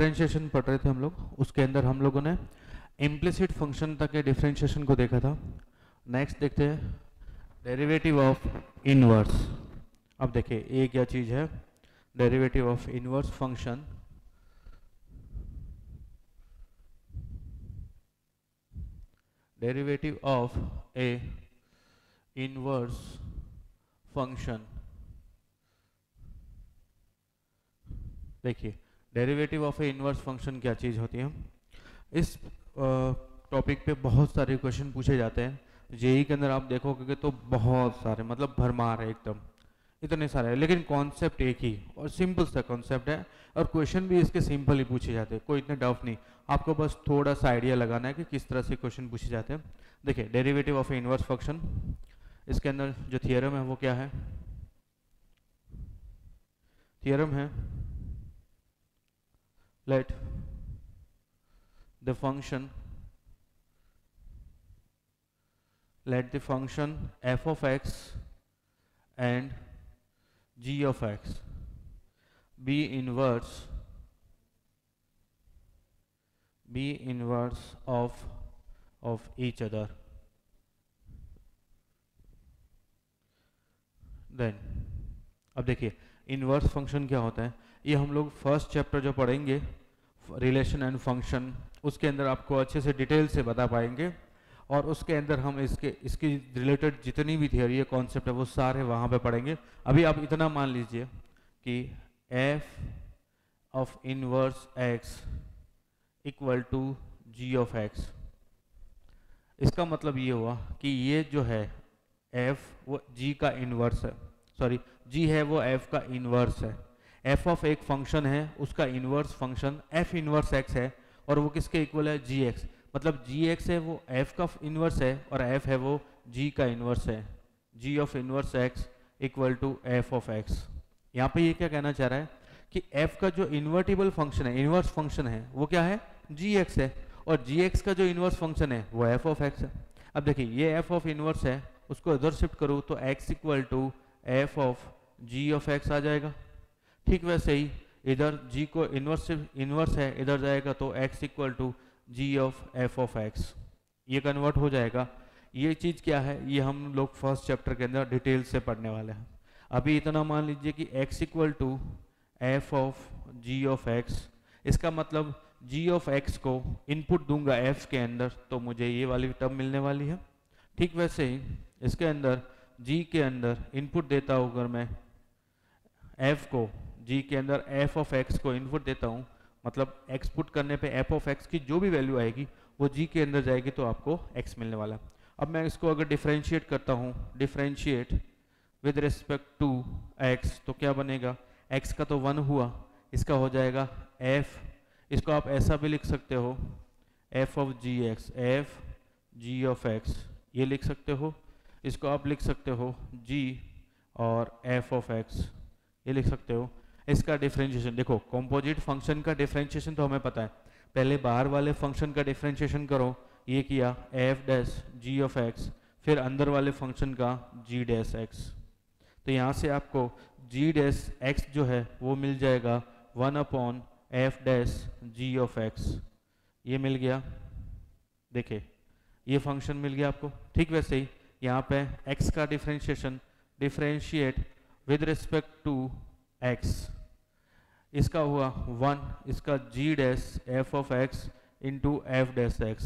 Differentiation पढ़ रहे थे हम लोग, उसके अंदर हम लोगों ने इम्प्लिसिट फंक्शन तक के डिफरेंशिएशन को देखा था। नेक्स्ट देखते हैं डेरिवेटिव ऑफ इनवर्स। अब देखिए ये क्या चीज़ है, derivative of inverse function. Derivative of a inverse function. देखिए derivative of a inverse function क्या चीज़ होती है। इस टॉपिक पे बहुत सारे क्वेश्चन पूछे जाते हैं। जेई के अंदर आप देखोगे तो बहुत सारे, मतलब भरमार है एकदम, इतने सारे हैं, लेकिन कॉन्सेप्ट एक ही और सिंपल सा कॉन्सेप्ट है, और क्वेश्चन भी इसके सिंपल ही पूछे जाते हैं, कोई इतने डाउट नहीं। आपको बस थोड़ा सा आइडिया लगाना है कि किस तरह से क्वेश्चन पूछे जाते हैं। देखिए derivative of a inverse function, इसके अंदर जो थियरम है वो क्या है, थियरम है let the function f of x and g of x be inverse of each other, then अब देखिए इनवर्स फंक्शन क्या होता है, ये हम लोग फर्स्ट चैप्टर जो पढ़ेंगे रिलेशन एंड फंक्शन, उसके अंदर आपको अच्छे से डिटेल से बता पाएंगे, और उसके अंदर हम इसकी रिलेटेड जितनी भी थियरी है, कॉन्सेप्ट है, वो सारे वहाँ पे पढ़ेंगे। अभी आप इतना मान लीजिए कि f of inverse x equal to g of x। इसका मतलब ये हुआ कि ये जो है f वो g का इनवर्स है, सॉरी g है वो f का इनवर्स है। f ऑफ एक फंक्शन है, उसका inverse function f inverse x है, और वो किसके इक्वल है, gx। मतलब gx है वो f का इनवर्स है, और f है वो g का इनवर्स है। g of inverse x equal to f of x। यहाँ पे ये क्या कहना चाह रहा है कि f का जो इन्वर्टिबल फंक्शन है, इनवर्स फंक्शन है, वो क्या है, gx है, और gx का जो इनवर्स फंक्शन है वो f ऑफ x है। अब देखिए ये f ऑफ इनवर्स है, उसको इधर शिफ्ट करूँ तो x equal to f of g of x आ जाएगा। ठीक वैसे ही इधर g को इनवर्स है, इधर जाएगा तो x equal to g of f of x, ये कन्वर्ट हो जाएगा। ये चीज़ क्या है, ये हम लोग फर्स्ट चैप्टर के अंदर डिटेल से पढ़ने वाले हैं। अभी इतना मान लीजिए कि x equal to f of g of x, इसका मतलब g ऑफ x को इनपुट दूंगा f के अंदर, तो मुझे ये वाली टर्म मिलने वाली है। ठीक वैसे ही इसके अंदर g के अंदर इनपुट देता हूँ, अगर मैं f को g के अंदर f ऑफ x को इनपुट देता हूँ, मतलब x पुट करने पे f ऑफ x की जो भी वैल्यू आएगी वो g के अंदर जाएगी, तो आपको x मिलने वाला। अब मैं इसको अगर डिफरेंशिएट करता हूँ, differentiate with respect to x, तो क्या बनेगा, x का तो 1 हुआ, इसका हो जाएगा f, इसको आप ऐसा भी लिख सकते हो f of gx, f g of x, ये लिख सकते हो। इसको आप लिख सकते हो g और f ऑफ x, ये लिख सकते हो। इसका डिफरेंशिएशन देखो, कॉम्पोजिट फंक्शन का डिफरेंशिएशन तो हमें पता है, पहले बाहर वाले फंक्शन का डिफरेंशिएशन करो, ये किया f dash g of x, फिर अंदर वाले फंक्शन का g डैश x, तो यहाँ से आपको g डैश x जो है वो मिल जाएगा 1 upon f dash g of x, ये मिल गया। देखिए ये फंक्शन मिल गया आपको। ठीक वैसे ही यहाँ पे x का differentiation, differentiate with respect to x, इसका हुआ 1, इसका g dash f of x into f dash x,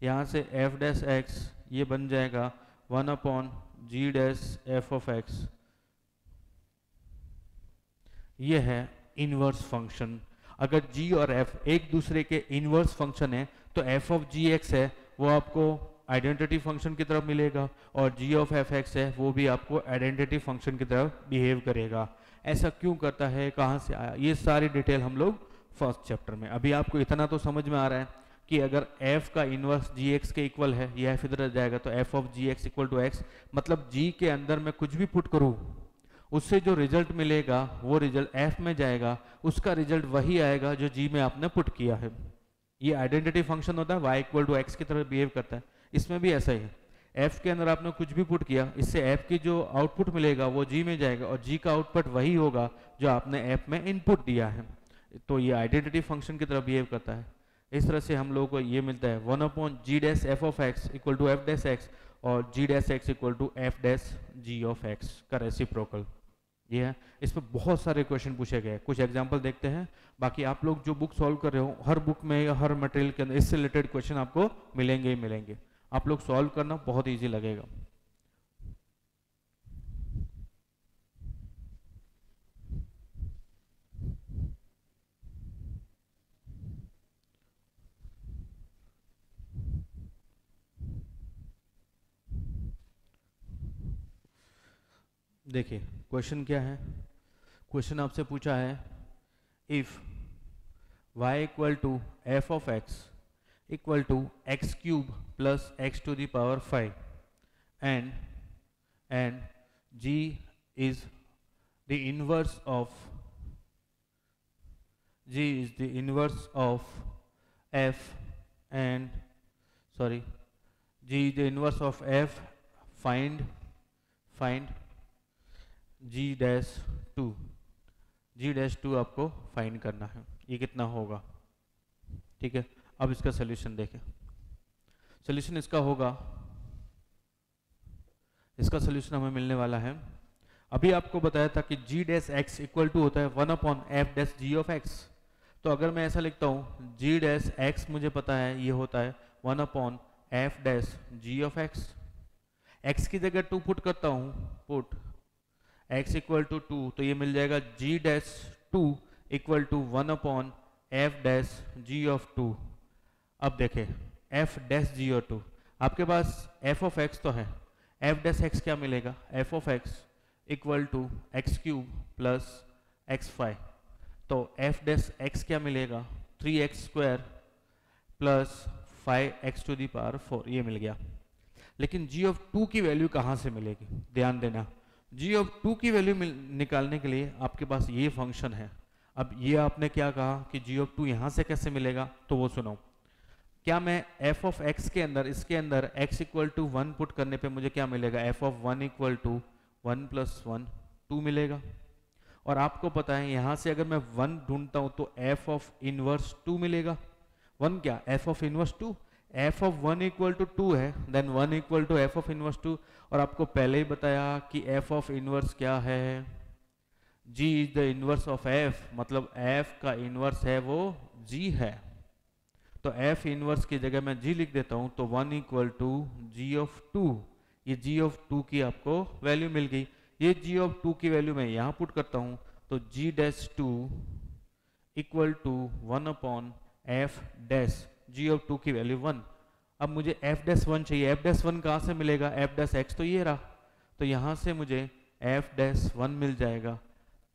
यहाँ से f डैश x ये बन जाएगा 1 upon g dash f of x, ये है इनवर्स फंक्शन। अगर g और f एक दूसरे के इनवर्स फंक्शन है तो f ऑफ gx है वो आपको आइडेंटिटी फंक्शन की तरफ मिलेगा, और g ऑफ fx है वो भी आपको आइडेंटिटी फंक्शन की तरफ बिहेव करेगा। ऐसा क्यों करता है, कहाँ से आया, ये सारी डिटेल हम लोग फर्स्ट चैप्टर में। अभी आपको इतना तो समझ में आ रहा है कि अगर f का इनवर्स gx के इक्वल है, ये f इधर जाएगा तो f of gx equal to x, मतलब g के अंदर मैं कुछ भी पुट करूँ उससे जो रिजल्ट मिलेगा वो रिजल्ट f में जाएगा, उसका रिजल्ट वही आएगा जो g में आपने पुट किया है। ये आइडेंटिटी फंक्शन होता है, y इक्वल टू x की तरह बिहेव करता है, इसमें भी ऐसा ही है। f के अंदर आपने कुछ भी पुट किया, इससे f की जो आउटपुट मिलेगा वो g में जाएगा, और g का आउटपुट वही होगा जो आपने f में इनपुट दिया है। तो ये आइडेंटिटी फंक्शन की तरह बिहेव करता है। इस तरह से हम लोगों को ये मिलता है 1/g dash f of x equal to f dash x और g dash x equal to f dash g of x का रेसिप्रोकल। ये है, इस पर बहुत सारे क्वेश्चन पूछे गए, कुछ एग्जांपल देखते हैं। बाकी आप लोग जो बुक सॉल्व कर रहे हो, हर बुक में या हर मटेरियल के अंदर इससे रिलेटेड क्वेश्चन आपको मिलेंगे ही मिलेंगे। आप लोग सॉल्व करना बहुत ईजी लगेगा। देखिए क्वेश्चन क्या है, क्वेश्चन आपसे पूछा है if y equal to f of x equal to x cube plus x to the power 5 and g is the inverse of f and sorry g is the inverse of f, find g dash two आपको find करना है, ये कितना होगा। ठीक है, अब इसका सोल्यूशन देखें। सोल्यूशन इसका होगा, इसका सोल्यूशन हमें मिलने वाला है, अभी आपको बताया था कि g dash x equal to होता है 1/f dash g of x। तो अगर मैं ऐसा लिखता हूँ g डैश एक्स मुझे पता है ये होता है 1/f dash g of x। x की जगह 2 पुट करता हूँ, पुट x इक्वल टू 2, तो ये मिल जाएगा g dash 2 equal to 1/f dash g of 2। अब देखें f डैश g ऑफ 2, आपके पास f ऑफ x तो है, f डैश x क्या मिलेगा, f of x equal to x cube plus x 5। तो f डैश x क्या मिलेगा, 3x square plus 5x to the power 4, ये मिल गया। लेकिन g ऑफ 2 की वैल्यू कहाँ से मिलेगी, ध्यान देना। g ऑफ 2 की वैल्यू निकालने के लिए आपके पास ये फंक्शन है। अब ये आपने क्या कहा कि g ऑफ 2 यहाँ से कैसे मिलेगा, तो वो सुनो। क्या मैं f ऑफ x के अंदर, इसके अंदर x इक्वल टू 1 पुट करने पे मुझे क्या मिलेगा, f of 1 equal to 1 plus 1 2 मिलेगा। और आपको पता है यहाँ से अगर मैं 1 ढूंढता हूँ तो f ऑफ इनवर्स 2 मिलेगा। 1 क्या, f of inverse 2, f of 1 equal to 2 है, then 1 equal to f of inverse 2। और आपको पहले ही बताया कि f ऑफ इनवर्स क्या है, g is the inverse of f, मतलब f का इनवर्स है वो g है। तो f इनवर्स की जगह मैं g लिख देता हूं, तो 1 इक्वल टू g ऑफ 2, ये g ऑफ 2 की आपको वैल्यू मिल गई। ये g ऑफ 2 की वैल्यू मैं यहां पुट करता हूं, तो g dash 2 equal to 1/f dash g of 2 की वैल्यू 1। अब मुझे f डैश 1 चाहिए, f डैश 1 कहां से मिलेगा, f डैश x तो ये रहा, तो यहां से मुझे f डैश 1 मिल जाएगा।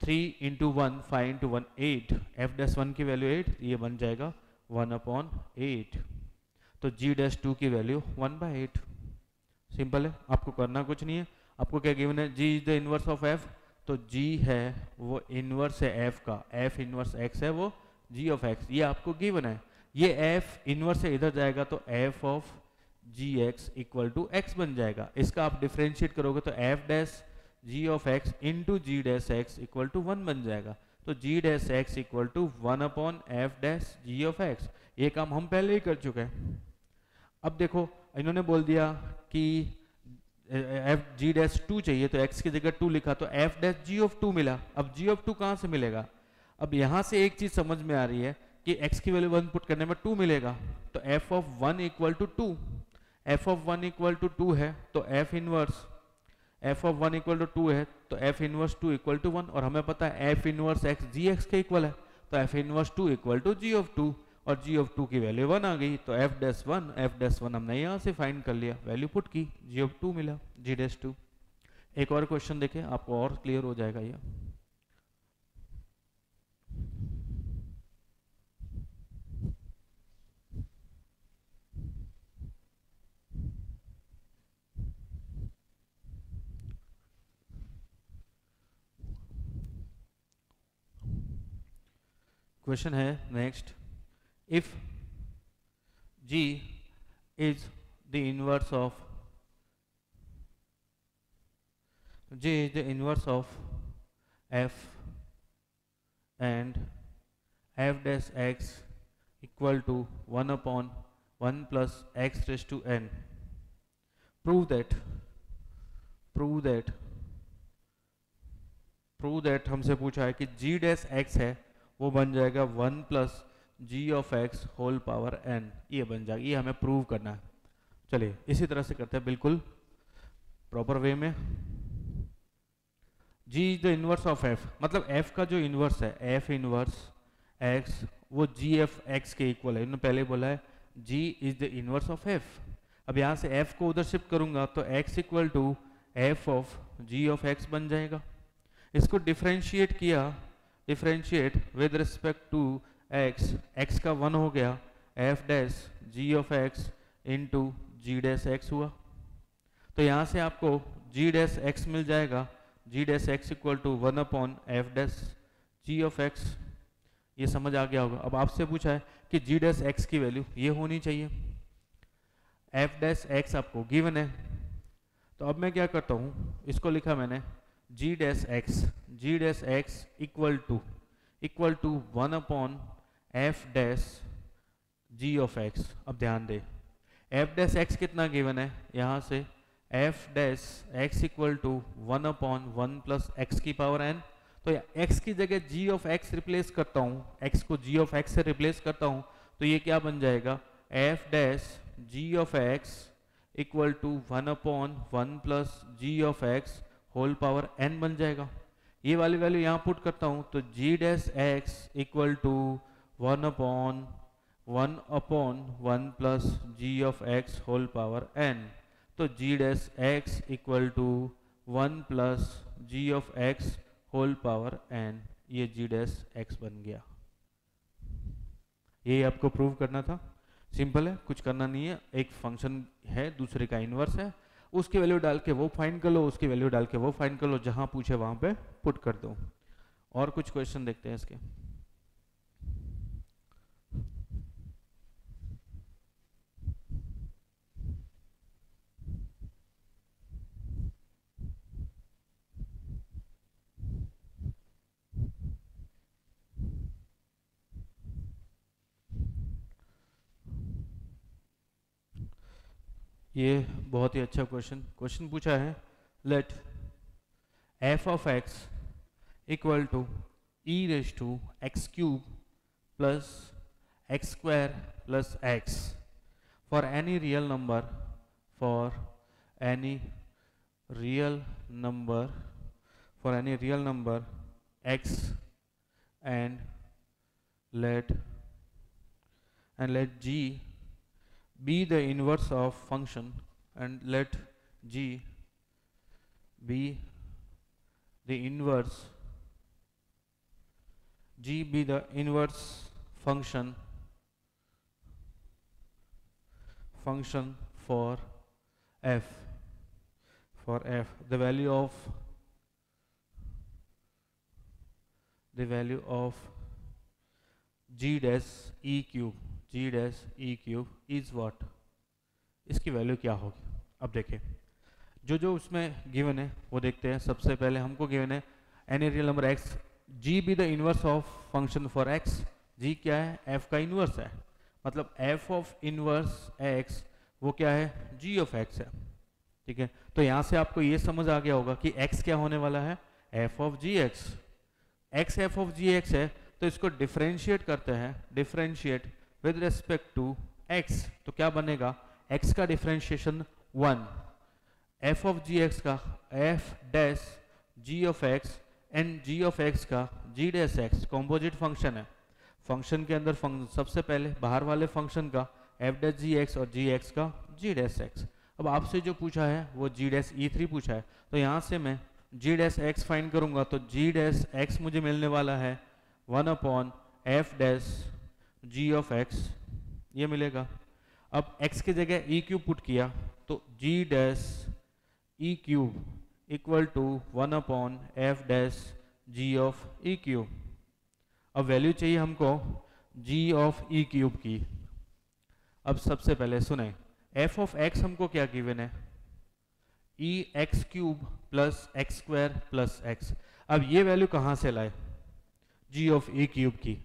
3 इंटू 1 5 इंटू 1 8, f डैश 1 की वैल्यू 8, ये बन जाएगा 1/8। तो g डैश 2 की वैल्यू 1/8। सिंपल है, आपको करना कुछ नहीं है। आपको क्या गिवन है, g is the inverse of f, तो g है वो इनवर्स है f का, f इनवर्स x है वो g ऑफ x, ये आपको गिवन है। ये f इनवर्स से इधर जाएगा तो f of gx equal to x बन जाएगा। इसका आप डिफरेंशिएट करोगे तो f dash g of x into g dash x equal to 1 बन जाएगा। तो g dash x equal to 1/f dash g of x, ये काम हम पहले ही कर चुके हैं। अब देखो इन्होंने बोल दिया कि f g डैश 2 चाहिए, तो x की जगह 2 लिखा, तो f डैश g ऑफ 2 मिला। अब g ऑफ 2 कहाँ से मिलेगा, अब यहाँ से एक चीज समझ में आ रही है कि x की वैल्यू 1 पुट करने में 2 मिलेगा, तो f of 1 equal to 2, f of 1 equal to 2 है, तो f inverse f of 1 equal to 2 है, तो f इनवर्स 2 इक्वल टू 1। और हमें पता है f inverse x g x के इक्वल है, तो f inverse 2 equal to g of 2, और g ऑफ 2 की वैल्यू 1 आ गई, तो f डैश 1 हमने यहाँ से फाइंड कर लिया, वैल्यू पुट की, g ऑफ 2 मिला, g डैश 2। एक और क्वेश्चन देखें, आपको और क्लियर हो जाएगा ये। क्वेश्चन है next, if g is the inverse of f and f dash x equal to 1 upon 1 plus x raise to n. Prove that हमसे पूछा है कि जी डैश एक्स है वो बन जाएगा 1 plus g of x whole power n, ये बन जाएगा, ये हमें प्रूव करना है। चलिए इसी तरह से करते हैं बिल्कुल प्रॉपर वे में। G is the inverse of f, मतलब एफ का जो इनवर्स है एफ इनवर्स एक्स वो जी एफ एक्स के इक्वल है। इन्होंने पहले बोला है g is the inverse of f. अब यहाँ से एफ को उधर शिफ्ट करूंगा तो x equal to f of g of x बन जाएगा। इसको डिफ्रेंशिएट किया, differentiate with respect to x, x का 1 हो गया, f dash g of x into g dash x हुआ। तो यहाँ से आपको जी डैश एक्स मिल जाएगा, g dash x equal to 1 upon f dash g of x. ये समझ आ गया होगा। अब आपसे पूछा है कि जी डैश एक्स की वैल्यू ये होनी चाहिए, एफ डैश एक्स आपको गिवन है। तो अब मैं क्या करता हूँ, इसको लिखा मैंने g dash x equal to 1 upon f dash g of x. अब ध्यान दे एफ डैश एक्स कितना गिवन है, यहाँ से f dash x equal to 1 upon 1 plus x की पावर एन। तो एक्स की जगह जी ऑफ एक्स रिप्लेस करता हूँ, एक्स को जी ऑफ एक्स से रिप्लेस करता हूँ, तो ये क्या बन जाएगा, f dash g of x equal to 1 upon 1 plus g of x whole power n बन जाएगा। ये वाली वैल्यू यहाँ पुट करता हूँ तो g dash x equal to 1 upon 1 plus g of x whole power n. तो g dash x equal to 1 plus g of x whole power n, ये जी डैश एक्स बन गया। ये आपको प्रूव करना था, सिंपल है, कुछ करना नहीं है। एक फंक्शन है दूसरे का इनवर्स है, उसकी वैल्यू डाल के वो फाइंड कर लो, उसकी वैल्यू डाल के वो फाइंड कर लो, जहां पूछे वहां पे पुट कर दो। और कुछ क्वेश्चन देखते हैं इसके। ये बहुत ही अच्छा क्वेश्चन पूछा है। Let f of x equal to e raise to x cube plus x square plus x for any real number, for any real number x and let g be the inverse of function, and let g be the inverse function for f, the value of g dash e cube is what, इसकी value क्या होगी। अब देखें जो उसमें given है वो देखते हैं। सबसे पहले हमको गिवन है any real number x, g be the inverse of function for x। g क्या है, f का इनवर्स है, मतलब f ऑफ इनवर्स x वो क्या है, g ऑफ x है। ठीक है, तो यहां से आपको ये समझ आ गया होगा कि x क्या होने वाला है, f of g x. x f of g x है तो इसको डिफरेंशिएट करते हैं, differentiate with respect to x, तो क्या बनेगा, x का differentiation 1, f of g x का f dash g of x and g of x का g dash x। Composite function है, फंक्शन के अंदर सबसे पहले बाहर वाले फंक्शन का f डैश जी एक्स और g x का g डैश x। अब आपसे जो पूछा है वो g डैश e3 पूछा है, तो यहाँ से मैं g डैश x फाइंड करूंगा तो g डैश x मुझे मिलने वाला है 1 upon f dash g of x, ये मिलेगा। अब x की जगह e क्यूब पुट किया तो g dash e cube equal to 1 upon f dash g of e cube. अब वैल्यू चाहिए हमको g ऑफ e क्यूब की। अब सबसे पहले सुने f ऑफ x हमको क्या गिवन है, e x cube plus x square plus x. अब ये वैल्यू कहाँ से लाए, g ऑफ e क्यूब की।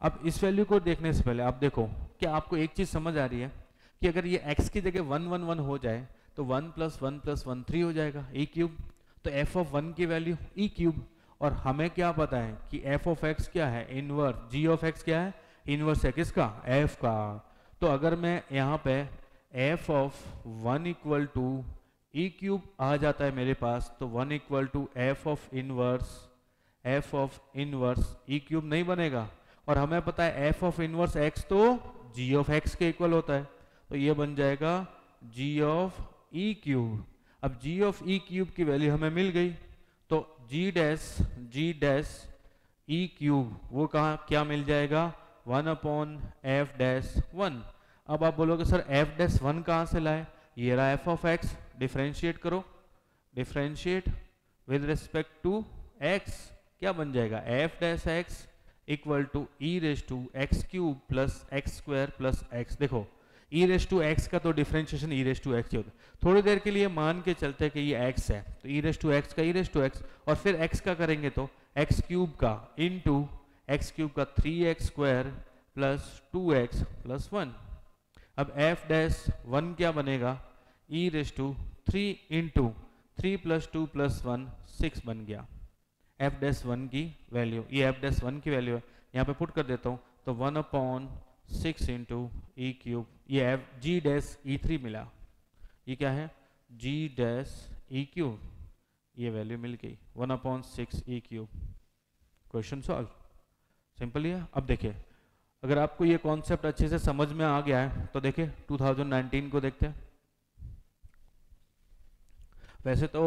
अब इस वैल्यू को देखने से पहले आप देखो, क्या आपको एक चीज समझ आ रही है कि अगर ये x की जगह 1 1 1 हो जाए तो 1 + 1 + 1 3 हो जाएगा, e क्यूब। तो f ऑफ 1 की वैल्यू e क्यूब, और हमें क्या पता है कि f ऑफ x क्या है, इनवर्स g ऑफ x क्या है, इनवर्स है किसका, f का। तो अगर मैं यहाँ पे f ऑफ 1 = e क्यूब आ जाता है मेरे पास, तो 1 = f of inverse e cube नहीं बनेगा, और हमें पता है f ऑफ इनवर्स x तो g ऑफ x के इक्वल होता है, तो ये बन जाएगा g ऑफ e क्यूब। अब g ऑफ e क्यूब की वैल्यू हमें मिल गई, तो g डैश e क्यूब वो कहाँ क्या मिल जाएगा, 1/f-1। अब आप बोलोगे सर f-1 कहाँ से लाए, ये रहा f ऑफ x, डिफरेंशिएट करो, differentiate with respect to x, क्या बन जाएगा, f-x = e⁻x³ + x² + x। देखो e⁻x का तो डिफरेंशिएशन e⁻x ही होता है। थोड़ी देर के लिए मान के चलते हैं कि ये x है, तो e⁻x का e⁻x, और फिर x का करेंगे तो x³ का इंटू x³ का 3x² + 2x + 1। अब f-1 क्या बनेगा, e⁻3 इंटू 3 + 2 + 1 6 बन गया f-1 की वैल्यू। ये f-1 की वैल्यू है, यहाँ पे पुट कर देता हूँ, तो 1/6 इंटू e क्यूब, ये g डैश e3 मिला, ये क्या है g डैश e क्यूब, ये वैल्यू मिल गई 1/6 e cube. Question solve, simple है। अब देखिए, अगर आपको ये कॉन्सेप्ट अच्छे से समझ में आ गया है तो देखिए 2019 को देखते हैं। वैसे तो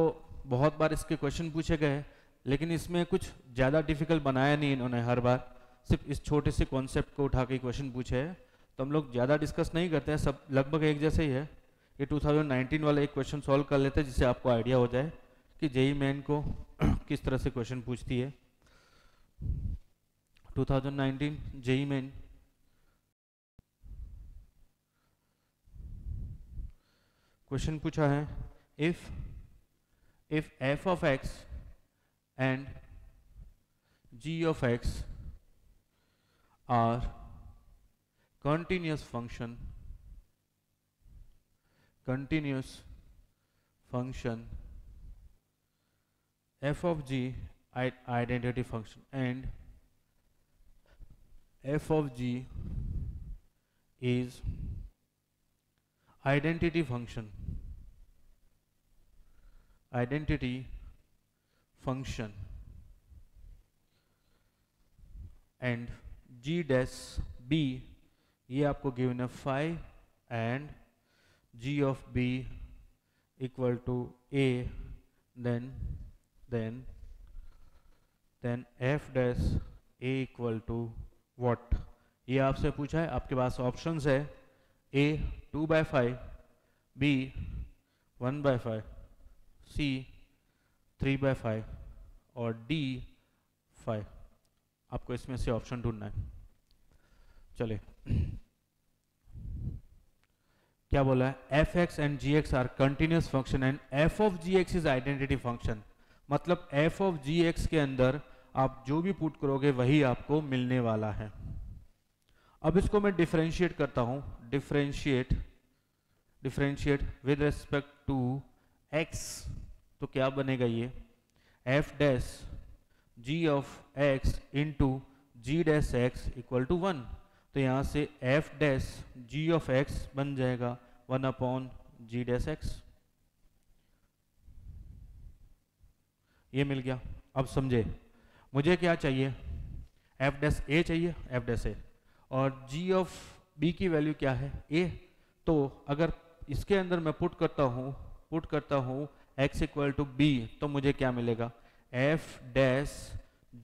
बहुत बार इसके क्वेश्चन पूछे गए, लेकिन इसमें कुछ ज़्यादा डिफिकल्ट बनाया नहीं इन्होंने, हर बार सिर्फ इस छोटे से कॉन्सेप्ट को उठा के क्वेश्चन पूछे हैं, तो हम लोग ज़्यादा डिस्कस नहीं करते हैं, सब लगभग एक जैसे ही है। ये 2019 वाला एक क्वेश्चन सॉल्व कर लेते हैं, जिससे आपको आइडिया हो जाए कि जेईई मेन को किस तरह से क्वेश्चन पूछती है। 2019 जेईई मेन, क्वेश्चन पूछा है, if f of x and g of x are continuous function f of g identity function and f of g is identity function and g dash b, ये आपको given है 5 and g of b = a, then f dash a = what, ये आपसे पूछा है। आपके पास options है, a 2/5, b 1/5, c 3/5 और d 5। आपको इसमें से ऑप्शन ढूंढना है। चलिए, क्या बोला है, f(x) and gx are continuous function and f of gx is identity function. मतलब f of gx के अंदर आप जो भी पुट करोगे वही आपको मिलने वाला है। अब इसको मैं डिफरेंशिएट करता हूं, differentiate with respect to x, तो क्या बनेगा, ये f dash g of x into g dash x = 1। तो यहाँ से f dash g of x बन जाएगा 1/g डैश x, ये मिल गया। अब समझे, मुझे क्या चाहिए, f डैश a चाहिए, f डैश a, और g ऑफ b की वैल्यू क्या है, a। तो अगर इसके अंदर मैं पुट करता हूँ x = b, तो मुझे क्या मिलेगा, f dash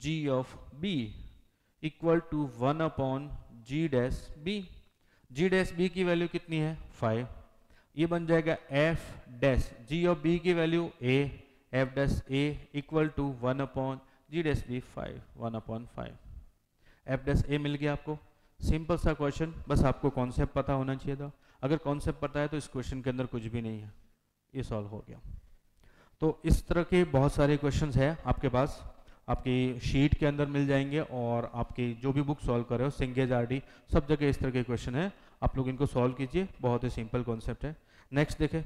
g of b = 1/g dash b। g dash b की वैल्यू कितनी है, 5, ये बन जाएगा f dash g of b की value a, f dash a = 1/g dash b 5, 1/5। f dash a मिल गया आपको। सिंपल सा क्वेश्चन, बस आपको कॉन्सेप्ट पता होना चाहिए था। अगर कॉन्सेप्ट पता है तो इस क्वेश्चन के अंदर कुछ भी नहीं है, ये सॉल्व हो गया। तो इस तरह के बहुत सारे क्वेश्चंस हैं आपके पास, आपकी शीट के अंदर मिल जाएंगे, और आपकी जो भी बुक सॉल्व कर रहे हो सिंगेज आरडी सब जगह इस तरह के क्वेश्चन है, आप लोग इनको सॉल्व कीजिए, बहुत ही सिंपल कॉन्सेप्ट है। नेक्स्ट देखें,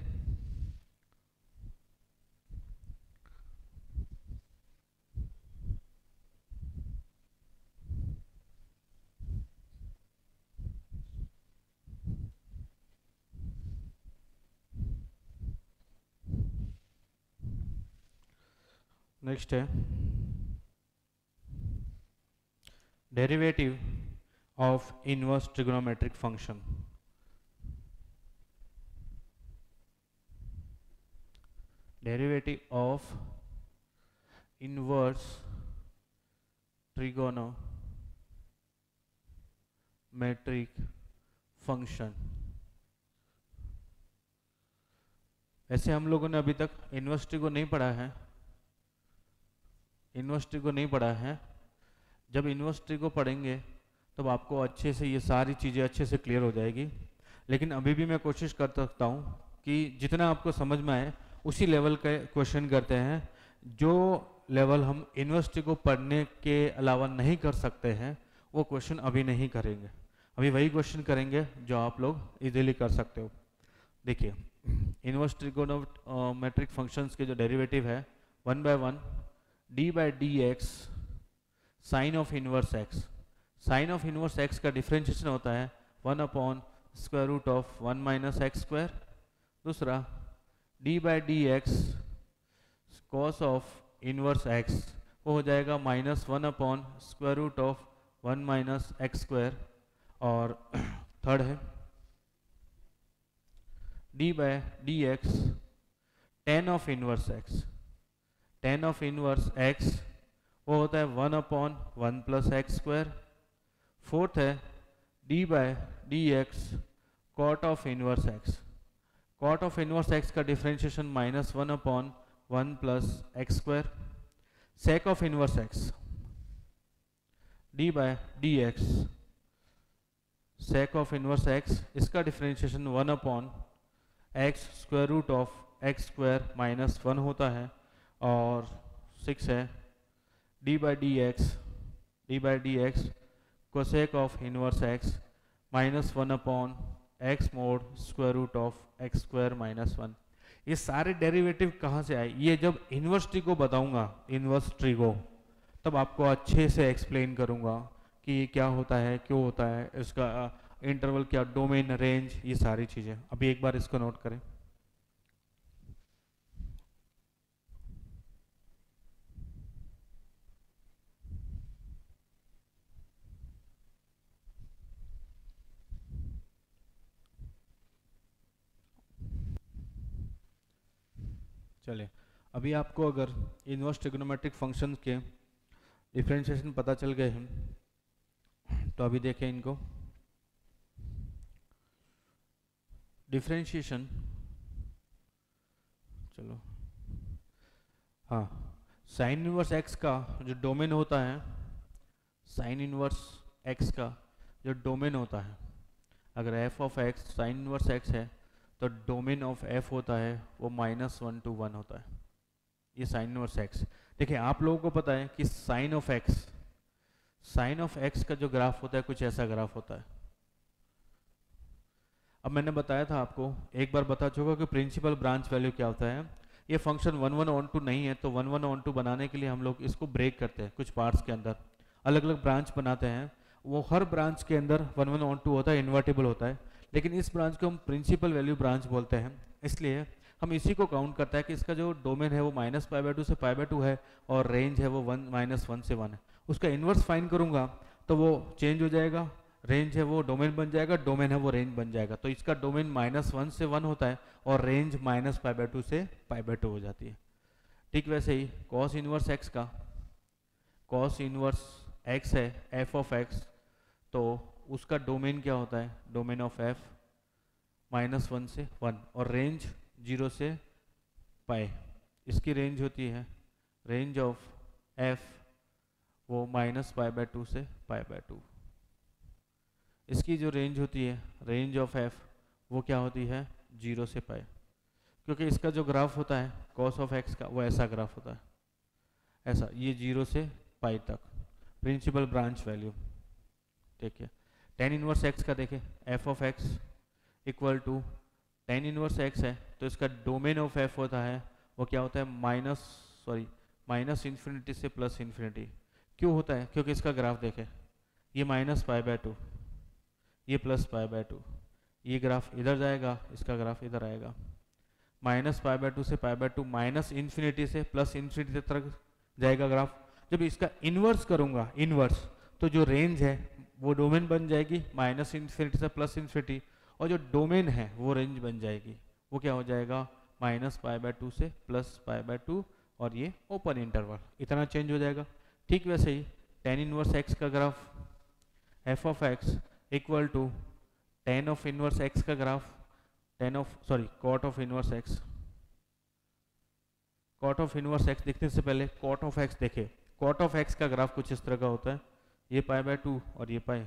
नेक्स्ट है derivative of inverse trigonometric function. Derivative of inverse trigonometric function. ऐसे हम लोगों ने अभी तक इनवर्स ट्रिगो नहीं पढ़ा है, इनवर्स ट्रिगो नहीं पढ़ा है। जब इनवर्स ट्रिगो पढ़ेंगे तब आपको अच्छे से ये सारी चीज़ें अच्छे से क्लियर हो जाएगी। लेकिन अभी भी मैं कोशिश कर सकता हूँ कि जितना आपको समझ में आए उसी लेवल के क्वेश्चन करते हैं। जो लेवल हम इनवर्स ट्रिगो पढ़ने के अलावा नहीं कर सकते हैं वो क्वेश्चन अभी नहीं करेंगे, अभी वही क्वेश्चन करेंगे जो आप लोग इजीली कर सकते हो। देखिए, इनवर्स ट्रिगोनोमेट्रिक फंक्शंस के जो डेरिवेटिव है 1/1 d by d x sine of inverse x. Sine of inverse x का डिफरेंशिएशन होता है 1/√1 माइनस एक्स स्क्वायर। दूसरा d by d x cos of inverse x, वो हो जाएगा -1/√1 माइनस एक्स स्क्वायर। और थर्ड है d by d x tan of inverse x. Tan of inverse x वो होता है 1/1 प्लस एक्स स्क्वायर। फोर्थ है d by d x cot of inverse x. Cot of inverse x का differentiation -1/1 plus x square. Sec of inverse x d by d x sec of inverse x, इसका differentiation 1/x square root of x square -1 होता है। और 6 है d by d x cosec of inverse x -1/x mod square root of x square -1। ये सारे derivative कहाँ से आए? ये जब इनवर्स ट्रिगो बताऊंगा, इनवर्स ट्रिगो, तब आपको अच्छे से एक्सप्लेन करूंगा कि ये क्या होता है, क्यों होता है, इसका इंटरवल क्या, डोमेन, रेंज, ये सारी चीज़ें। अभी एक बार इसको नोट करें। चलिए, अभी आपको अगर इनवर्स ट्रिग्नोमेट्रिक फंक्शंस के डिफरेंशिएशन पता चल गए हैं तो अभी देखें इनको। डिफरेंशिएशन, चलो हाँ, साइन इनवर्स एक्स का जो डोमेन होता है, साइन इनवर्स एक्स का जो डोमेन होता है, अगर F of x sine inverse x है तो डोमेन ऑफ एफ होता है वो -1 to 1 होता है। ये साइन इनवर्स एक्स। देखिए, आप लोगों को पता है कि साइन ऑफ एक्स का जो ग्राफ होता है कुछ ऐसा ग्राफ होता है। अब मैंने बताया था आपको, एक बार बता चुका कि प्रिंसिपल ब्रांच वैल्यू क्या होता है। ये फंक्शन 1/1 नहीं है, तो 1/1 बनाने के लिए हम लोग इसको ब्रेक करते हैं, कुछ पार्ट्स के अंदर अलग अलग ब्रांच बनाते हैं। वो हर ब्रांच के अंदर 1/1 होता है, इन्वर्टिबल होता है, लेकिन इस ब्रांच को हम प्रिंसिपल वैल्यू ब्रांच बोलते हैं। इसलिए हम इसी को काउंट करता है कि इसका जो डोमेन है वो -π/2 से π/2 है और रेंज है वो -1 से 1 है। उसका इन्वर्स फाइंड करूंगा तो वो चेंज हो जाएगा, रेंज है वो डोमेन बन जाएगा, डोमेन है वो रेंज बन जाएगा। तो इसका डोमेन -1 से 1 होता है और रेंज -π/2 से π/2 हो जाती है। ठीक वैसे ही कॉस इनवर्स एक्स का, कॉस इनवर्स एक्स है एफ ऑफ एक्स, तो उसका डोमेन क्या होता है, डोमेन ऑफ एफ -1 से 1 और रेंज 0 से पाई। इसकी रेंज होती है, रेंज ऑफ एफ वो -π/2 से π/2। इसकी जो रेंज होती है, रेंज ऑफ एफ, वो क्या होती है 0 से पाई। क्योंकि इसका जो ग्राफ होता है कॉस ऑफ एक्स का वो ऐसा ग्राफ होता है, ऐसा, ये 0 से पाई तक प्रिंसिपल ब्रांच वैल्यू। ठीक है, टेन इनवर्स एक्स का देखें, f of x equal to tan inverse x है तो इसका डोमेन ऑफ एफ होता है, वो क्या होता है, माइनस इन्फिनिटी से प्लस इन्फिनिटी। क्यों होता है, क्योंकि इसका ग्राफ देखें, ये माइनस पाई बाय टू, ये प्लस पाई बाय टू, ये ग्राफ इधर जाएगा, इसका ग्राफ इधर आएगा। माइनस पाई बाय टू से pi by to, minus infinity से प्लस इन्फिनिटी तक जाएगा ग्राफ। जब इसका इन्वर्स करूंगा, इन्वर्स, तो जो रेंज है वो डोमेन बन जाएगी माइनस इन्फिनिटी से प्लस इन्फिनिटी, और जो डोमेन है वो रेंज बन जाएगी, वो क्या हो जाएगा, माइनस पाई बाय टू से प्लस पाई बाय टू, और ये ओपन इंटरवल, इतना चेंज हो जाएगा। ठीक वैसे ही टेन इनवर्स एक्स का graph, f of x equal to tan of inverse x का graph, cot of inverse x. Cot of inverse x देखने से पहले कॉट ऑफ एक्स देखे, कॉट ऑफ एक्स का ग्राफ कुछ इस तरह का होता है, ये पाई बाय टू और ये पाई,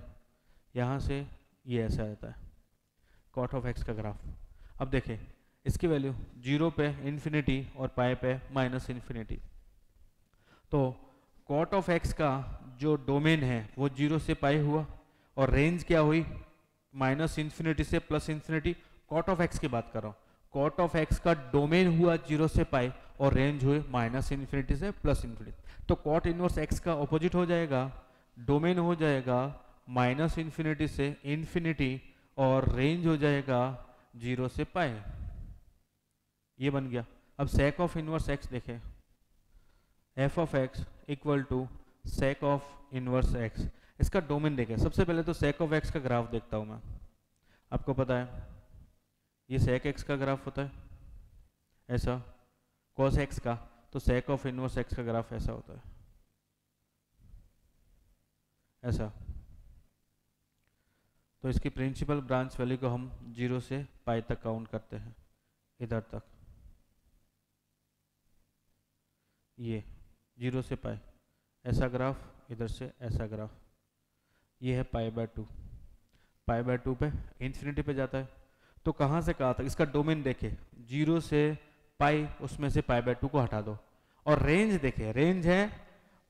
यहाँ से ये ऐसा आता है कॉट ऑफ एक्स का ग्राफ। अब देखें इसकी वैल्यू 0 पे इन्फिनिटी और पाई पे माइनस इन्फिनिटी, तो कॉट ऑफ एक्स का जो डोमेन है वो 0 से पाई हुआ, और रेंज क्या हुई, माइनस इन्फिनिटी से plus infinity. Cot of x की बात कर रहा हूँ, कॉट ऑफ एक्स का डोमेन हुआ 0 से पाई और रेंज हुई माइनस इन्फिनिटी से प्लस इन्फिनिटी। तो कॉट इनवर्स एक्स का ऑपोजिट हो जाएगा, डोमेन हो जाएगा माइनस इन्फिनिटी से इन्फिनिटी और रेंज हो जाएगा 0 से पाई। ये बन गया। अब सेक ऑफ इनवर्स एक्स देखें, f of x equal to sec of inverse x. इसका डोमेन देखें, सबसे पहले तो सेक ऑफ एक्स का ग्राफ देखता हूं मैं। आपको पता है ये सेक एक्स का ग्राफ होता है ऐसा, कॉस एक्स का, तो सेक ऑफ इनवर्स एक्स का ग्राफ ऐसा होता है ऐसा। तो इसकी प्रिंसिपल ब्रांच वैल्यू को हम 0 से पाई तक काउंट करते हैं, इधर तक, ये 0 से पाई, ऐसा ग्राफ, इधर से ऐसा ग्राफ, ये है पाई by to, pi by to पे इन्फिनिटी पे जाता है। तो कहाँ से कहाँ तक, इसका डोमेन देखे 0 से पाई, उसमें से पाई बाय टू को हटा दो, और रेंज देखे, रेंज है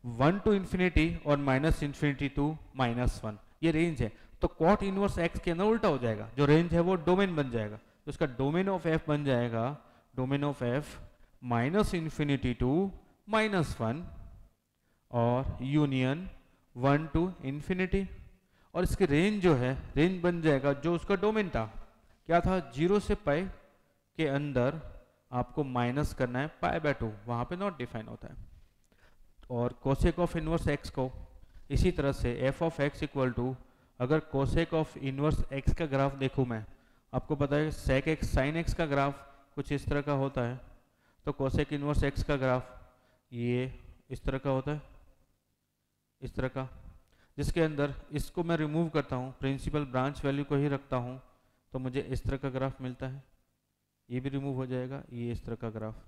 1 टू इन्फिनिटी और माइनस इन्फिनिटी टू माइनस 1, ये रेंज है। तो कॉट इनवर्स एक्स के अंदर उल्टा हो जाएगा, जो रेंज है वो डोमेन बन जाएगा, तो इसका डोमेन ऑफ एफ बन जाएगा, domain of f minus infinity to minus 1 और यूनियन 1 टू इन्फिनिटी, और इसकी रेंज जो है, रेंज बन जाएगा जो उसका डोमेन था, क्या था, 0 से पाई के अंदर आपको माइनस करना है पाई बाय टू, वहां पे नॉट डिफाइन होता है। और कोसेक ऑफ इनवर्स एक्स को इसी तरह से f of x equal to, अगर कोसेक ऑफ इनवर्स एक्स का ग्राफ देखूं मैं, आपको पता है सेक एक्स साइन एक्स का ग्राफ कुछ इस तरह का होता है, तो कोसेक इनवर्स एक्स का ग्राफ ये इस तरह का होता है, इस तरह का, जिसके अंदर इसको मैं रिमूव करता हूँ, प्रिंसिपल ब्रांच वैल्यू को ही रखता हूँ, तो मुझे इस तरह का ग्राफ मिलता है, ये भी रिमूव हो जाएगा, ये इस तरह का ग्राफ,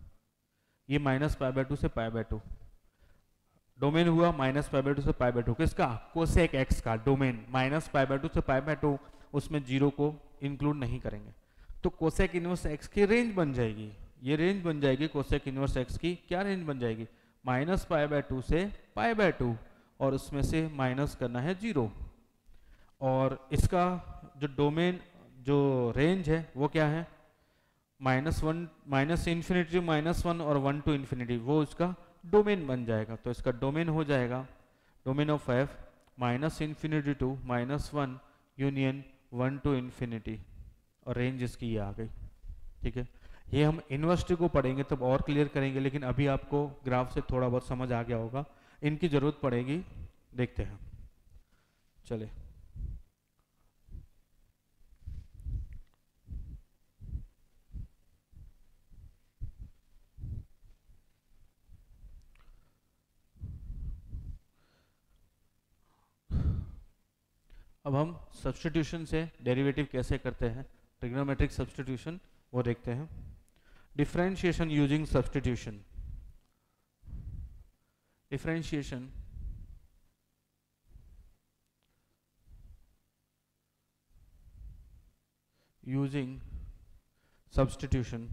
ये माइनस पाई बाय टू से पाई बाय टू, डोमेन हुआ माइनस पाई बाय टू से पाई बाय टू, किसका, कोसेक एक्स का domain minus pi by two से पाई बाय टू, उसमें 0 को इंक्लूड नहीं करेंगे, तो कोसेक इनवर्स एक्स की रेंज बन जाएगी, ये रेंज बन जाएगी कोसेक इनवर्स एक्स की, क्या रेंज बन जाएगी, माइनस पाई बाय टू से पाई बाय टू, और उसमें से माइनस करना है 0, और इसका जो डोमेन, जो रेंज है वो क्या है, -1, माइनस इन्फिनिटी टू -1 और 1 टू इन्फिनिटी, वो इसका डोमेन बन जाएगा। तो इसका डोमेन हो जाएगा, domain of f minus infinity to -1 union 1 to infinity, और रेंज इसकी ये आ गई। ठीक है, ये हम इन्वर्सिटी को पढ़ेंगे तब और क्लियर करेंगे, लेकिन अभी आपको ग्राफ से थोड़ा बहुत समझ आ गया होगा, इनकी जरूरत पड़ेगी, देखते हैं। चले, अब हम सब्स्टिट्यूशन से डेरिवेटिव कैसे करते हैं, ट्रिग्नोमेट्रिक सब्स्टिट्यूशन, वो देखते हैं। Differentiation using substitution, differentiation using substitution,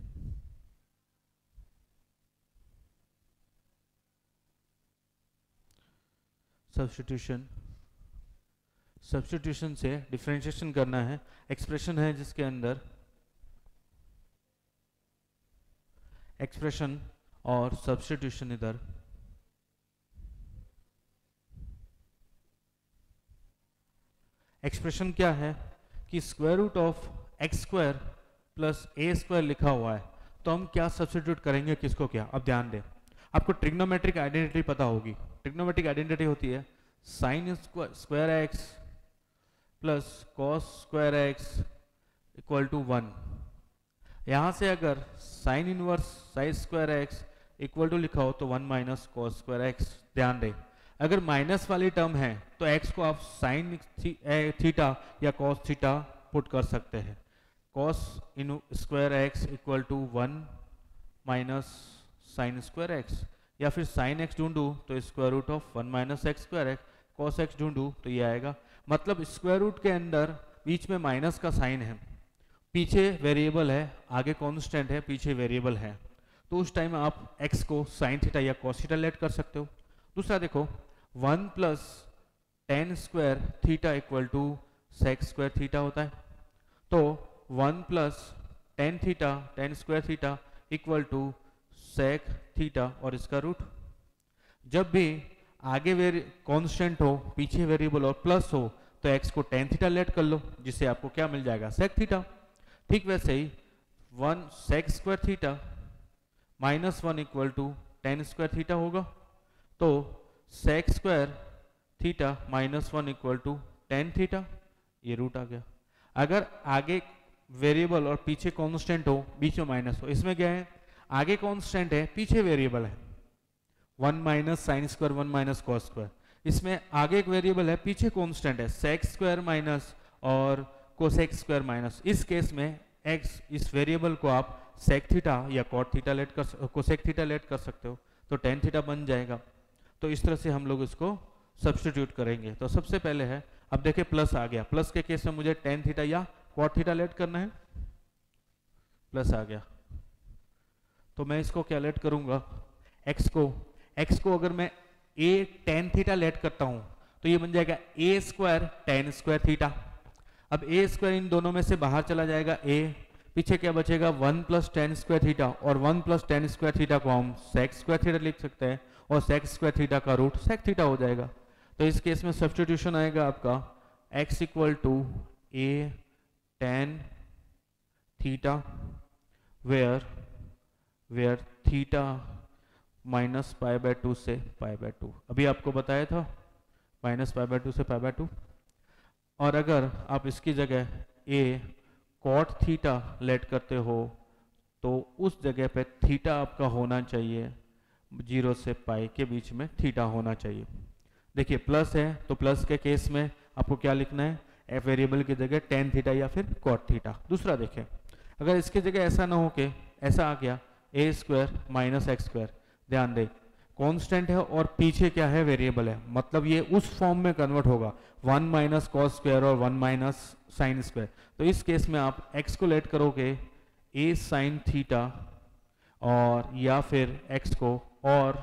substitution, substitution से डिफरेंशिएशन करना है। एक्सप्रेशन है जिसके अंदर एक्सप्रेशन और सब्स्टिट्यूशन इधर एक्सप्रेशन क्या है कि square root of x square plus a square लिखा हुआ है, तो हम क्या सब्स्टिट्यूट करेंगे, किसको क्या। अब ध्यान दें, आपको ट्रिग्नोमेट्रिक आइडेंटिटी पता होगी। ट्रिग्नोमेट्रिक आइडेंटिटी होती है sine square x plus cos square x equal to 1। यहाँ से अगर sine inverse sine square x equal to लिखा हो तो 1 माइनस कॉस स्क्वायर एक्स। ध्यान दें, अगर माइनस वाली टर्म है तो x को आप साइन थीटा या कॉस थीटा पुट कर सकते हैं। Cos in square x equal to 1 minus sine square x, या फिर साइन एक्स ढूंढूं तो square root of 1 minus x square x, cos x ढूंढूं तो ये आएगा। मतलब स्क्वायर रूट के अंदर बीच में माइनस का साइन है, पीछे वेरिएबल है, आगे कांस्टेंट है, पीछे वेरिएबल है, तो उस टाइम आप x को साइन थीटा या कॉस थीटा लेट कर सकते हो। दूसरा देखो 1 plus tan square theta equal to sec square theta होता है, तो 1 plus tan theta tan square theta equal to sec theta और इसका रूट। जब भी आगे कांस्टेंट हो, पीछे वेरिएबल और प्लस हो, तो x को टेन थीटा लेट कर लो, जिससे आपको क्या मिल जाएगा, सेक थीटा। ठीक वैसे ही 1 sec square theta minus 1 equal to tan square theta होगा, तो sec square theta minus 1 equal to tan theta, ये रूट आ गया। अगर आगे वेरिएबल और पीछे कांस्टेंट हो, बीच में माइनस हो, इसमें क्या है, आगे कांस्टेंट है, पीछे वेरिएबल है, 1 minus sine square 1 minus cos square. इसमें आगे एक वेरिएबल है, पीछे कांस्टेंट है, सेक स्क्वायर माइनस और कोसेक स्क्वायर माइनस। इस केस में x इस वेरिएबल को आप सेक थीटा या कॉट थीटा लेट कर कोसेक थीटा लेट कर सकते हो, तो टेन थीटा बन जाएगा। तो इस तरह से हम लोग इसको सब्स्टिट्यूट करेंगे। तो सबसे पहले है, अब देखिए प्लस आ गया, प्लस के केस में मुझे टेन थीटा या कॉट थीटा लेट करना है, प्लस आ गया तो मैं इसको क्या लेट करूंगा, x को अगर मैं a टेन थीटा लेट करता हूं तो ये बन जाएगा a square ten square theta. अब a स्क्वायर इन दोनों में से बाहर चला जाएगा, a पीछे क्या बचेगा, 1 प्लस टेन स्क्वायर थीटा, और 1 प्लस टेन स्क्वायर थीटा को हम सेक स्क्वायर थीटा लिख सकते हैं, और सेक स्क्वायर थीटा का रूट सेक थीटा हो जाएगा। तो इस केस में सब्स्टिट्यूशन आएगा आपका x equal to a tan theta where theta minus pi by 2 से पाई बाय 2। अभी आपको बताया था माइनस पाई बाय 2 से पाई बाय 2। और अगर आप इसकी जगह a कॉट थीटा लेट करते हो तो उस जगह पे थीटा आपका होना चाहिए 0 से पाई के बीच में थीटा होना चाहिए। देखिए प्लस है तो प्लस के केस में आपको क्या लिखना है, एफ वेरिएबल की जगह टेन थीटा या फिर कॉट थीटा। दूसरा देखें, अगर इसकी जगह ऐसा ना हो के ऐसा आ गया ए स्क्वायर माइनस एक्स स्क्वायर, ध्यान दे कांस्टेंट है और पीछे क्या है, वेरिएबल है, मतलब ये उस फॉर्म में कन्वर्ट होगा 1 माइनस कॉस स्क्वायर और 1 माइनस साइन स्क्वायर। तो इस केस में आप x को लेट करोगे a साइन थीटा और या फिर x को और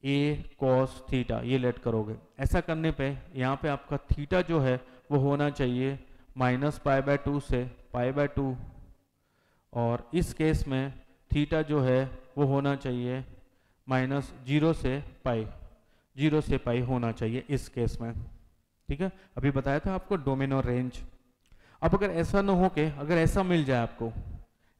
a कॉस थीटा ये लेट करोगे। ऐसा करने पे यहाँ पे आपका थीटा जो है वो होना चाहिए माइनस पाई बाय 2 से पाई बाय 2, और इस केस में थीटा जो है वो होना चाहिए माइनस 0 से पाई होना चाहिए इस केस में। ठीक है, अभी बताया था आपको डोमेन और रेंज। अब अगर ऐसा ना हो के अगर ऐसा मिल जाए आपको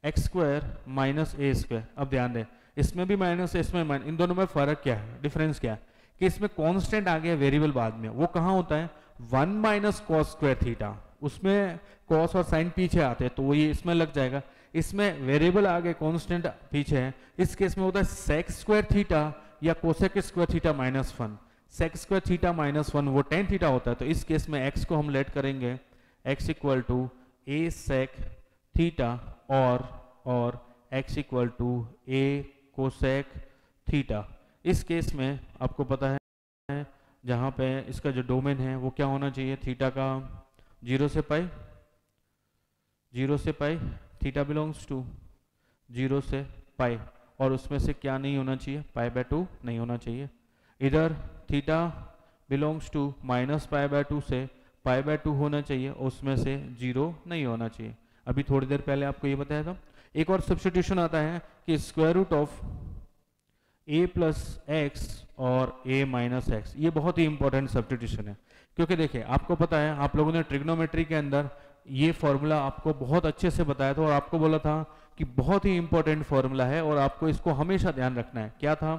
एक्स स्क्वायर माइनस ए स्क्वायर, अब ध्यान दें इसमें भी माइनस इसमें माइनस, इन दोनों में फर्क क्या है, डिफरेंस क्या है कि इसमें कांस्टेंट आ गया वेरिएबल बाद में, वो कहाँ होता है 1 माइनस कॉस स्क्वायर थीटा, उसमें कॉस और साइन पीछे आते हैं तो वो ये इसमें लग जाएगा। इसमें वेरिएबल आगे कांस्टेंट पीछे है, इस केस में होता है सेक स्क्वायर थीटा या cosec square theta minus 1। Sec square theta minus 1 वो टेन थीटा होता है, तो इस केस में x को हम लेट करेंगे x equal to a sec theta और x equal to a cosec theta. इस केस में आपको पता है जहाँ पे इसका जो डोमेन है वो क्या होना चाहिए, थीटा का 0 से पाई, थीटा बिलोंग्स टू 0 से पाई, और उसमें से क्या नहीं होना चाहिए, पाई बाय 2 नहीं होना चाहिए। इधर theta belongs to minus pi by two से पाई बाय टू होना चाहिए, उसमें से 0 नहीं होना चाहिए। अभी थोड़ी देर पहले आपको ये बताया था। एक और सब्स्टिट्यूशन आता है कि square root of a plus x और a माइनस एक्स, ये बहुत ही इंपॉर्टेंट सब्स्टिट्यूशन है, क्योंकि देखिए आपको पता है आप लोगों ने ट्रिग्नोमेट्री के अंदर ये फॉर्मूला आपको बहुत अच्छे से बताया था और आपको बोला था कि बहुत ही इंपॉर्टेंट फॉर्मूला है और आपको इसको हमेशा ध्यान रखना है। क्या था?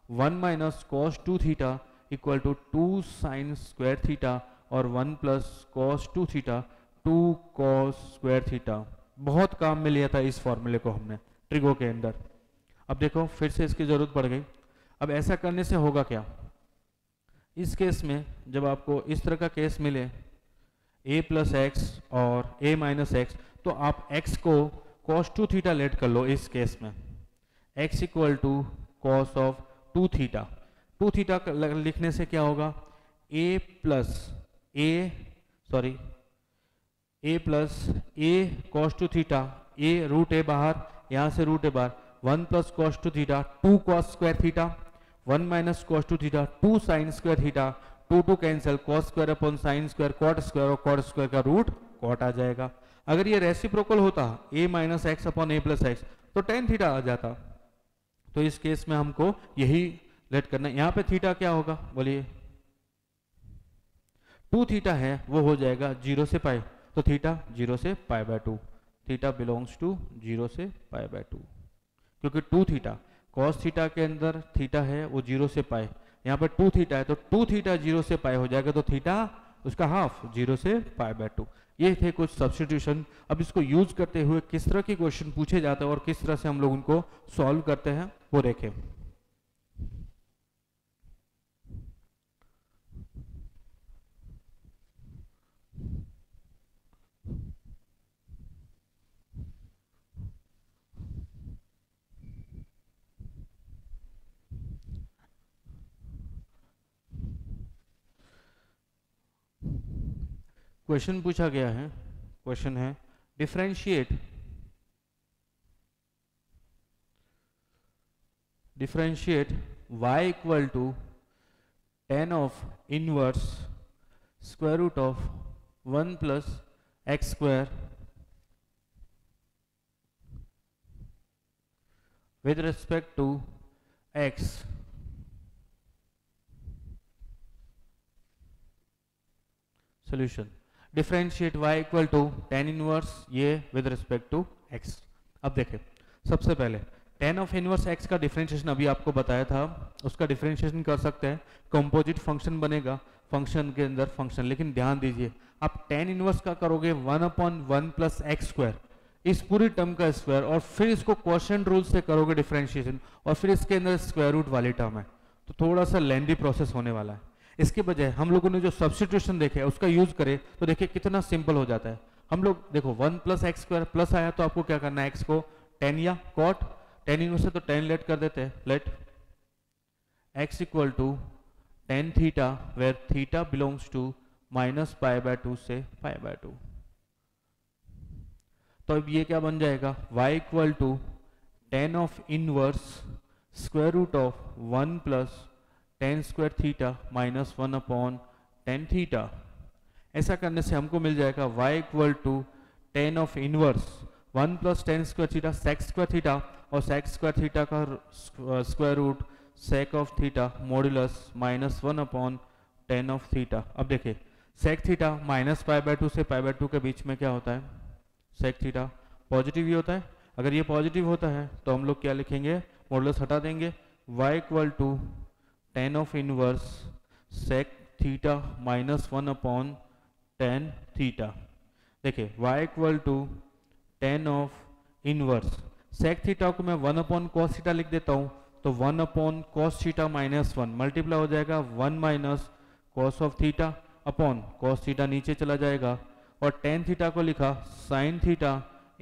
1 minus cos 2 theta equal to 2 sine square theta और 1 plus cos 2 theta 2 cos square theta. बहुत काम में लिया था इस फॉर्मूले को हमने ट्रिगो के अंदर। अब देखो फिर से इसकी जरूरत पड़ गई। अब ऐसा करने से होगा क्या? इस केस में जब आपको इस तरह का केस मिले a प्लस एक्स और a माइनस एक्स, तो आप x को cos 2 थीटा लेट कर लो। इस केस में x equal to cos of 2 theta. 2 theta लिखने से क्या होगा? a plus a cos 2 theta, a root a बाहर, यहाँ से रूट a बाहर, 1 plus cos 2 theta 2 cos square theta, 1 minus cos 2 theta 2 sine square theta, 2 cancel, cos square upon sine square cot square और cot square का root cot आ जाएगा। अगर ये रेसिप्रोकल होता a minus x upon a plus x तो tan theta आ जाता। तो इस केस में हमको यही लेट करना है। यहाँ पे थीटा क्या होगा बोलिए? 2 थीटा है वो हो जाएगा 0 से पाई, तो थीटा 0 से pi by 2, theta belongs to 0 से पाई बाय 2, क्योंकि 2 थीटा कॉस थीटा के अंदर थीटा है वो 0 से पाई, यहाँ पर 2 थीटा है तो 2 थीटा 0 से पाई हो जाएगा, तो थीटा उसका हाफ 0 से पाई बाय 2। ये थे कुछ सब्स्टिट्यूशन। अब इसको यूज करते हुए किस तरह के क्वेश्चन पूछे जाते हैं और किस तरह से हम लोग उनको सॉल्व करते हैं वो देखें। क्वेश्चन पूछा गया है, क्वेश्चन है differentiate y equal to tan of inverse square root of 1 plus x square with respect to x। Solution differentiate y equal to tan inverse ये विद रिस्पेक्ट टू x। अब देखें सबसे पहले tan ऑफ इनवर्स x का differentiation अभी आपको बताया था, उसका डिफरेंशिएशन कर सकते हैं, कंपोजिट फंक्शन बनेगा फंक्शन के अंदर फंक्शन। लेकिन ध्यान दीजिए आप tan इनवर्स का करोगे 1/1 प्लस एक्स स्क्वायर, इस पूरी टर्म का स्क्वायर, और फिर इसको क्वोशिएंट रूल से करोगे डिफरेंशिएशन, और फिर इसके अंदर स्क्वायर रूट वाली टर्म है, तो थोड़ा सा लेंदी प्रोसेस होने वाला है। इसके बजाय हम लोगों ने जो सब्स्टिट्यूशन देखे उसका यूज करें तो देखिए कितना सिंपल हो जाता है। हम लोग देखो 1 प्लस एक्स स्क्वायर प्लस आया तो आपको क्या करना है, एक्स को tan या कॉट, tan इनवर्स से तो tan लेट कर देते हैं, let x equal to tan theta where theta belongs to minus pi by 2 से पाई बाय 2। तो अब ये क्या बन जाएगा, y equal to tan of inverse square root of 1 plus tan square theta minus 1/tan theta. ऐसा करने से हमको मिल जाएगा y equal to tan of inverse 1 plus tan square theta sec square theta, और sec स्क्वायर थीटा का square root sec of theta modulus minus 1/tan of theta. अब देखिए sec theta minus pi by 2 से pi by 2 के बीच में क्या होता है, sec थीटा पॉजिटिव ही होता है। अगर ये पॉजिटिव होता है तो हम लोग क्या लिखेंगे, मॉडुलस हटा देंगे, y equal to tan of inverse sec theta minus 1/tan theta. देखिए y equal to tan of inverse sec theta को मैं 1/cos थीटा लिख देता हूँ, तो 1/cos थीटा माइनस 1 मल्टीप्लाई हो जाएगा 1 minus cos of theta upon cos theta नीचे चला जाएगा, और tan थीटा को लिखा sin theta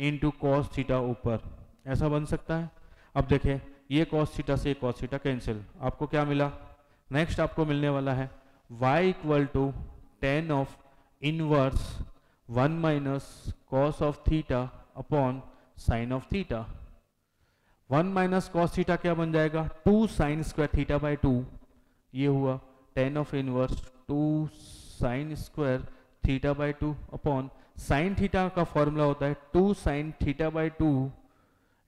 into cos theta ऊपर, ऐसा बन सकता है। अब देखिए ये cos थीटा से cos थीटा कैंसिल, आपको क्या मिला, नेक्स्ट आपको मिलने वाला है y equal to tan of inverse 1 minus cos of theta upon sin of theta. 1 minus cos theta क्या बन जाएगा, 2 sin स्क्वायर थीटा बाय 2, ये हुआ tan of inverse 2 sine square theta by 2 upon sine theta का formula होता है 2 sine theta by 2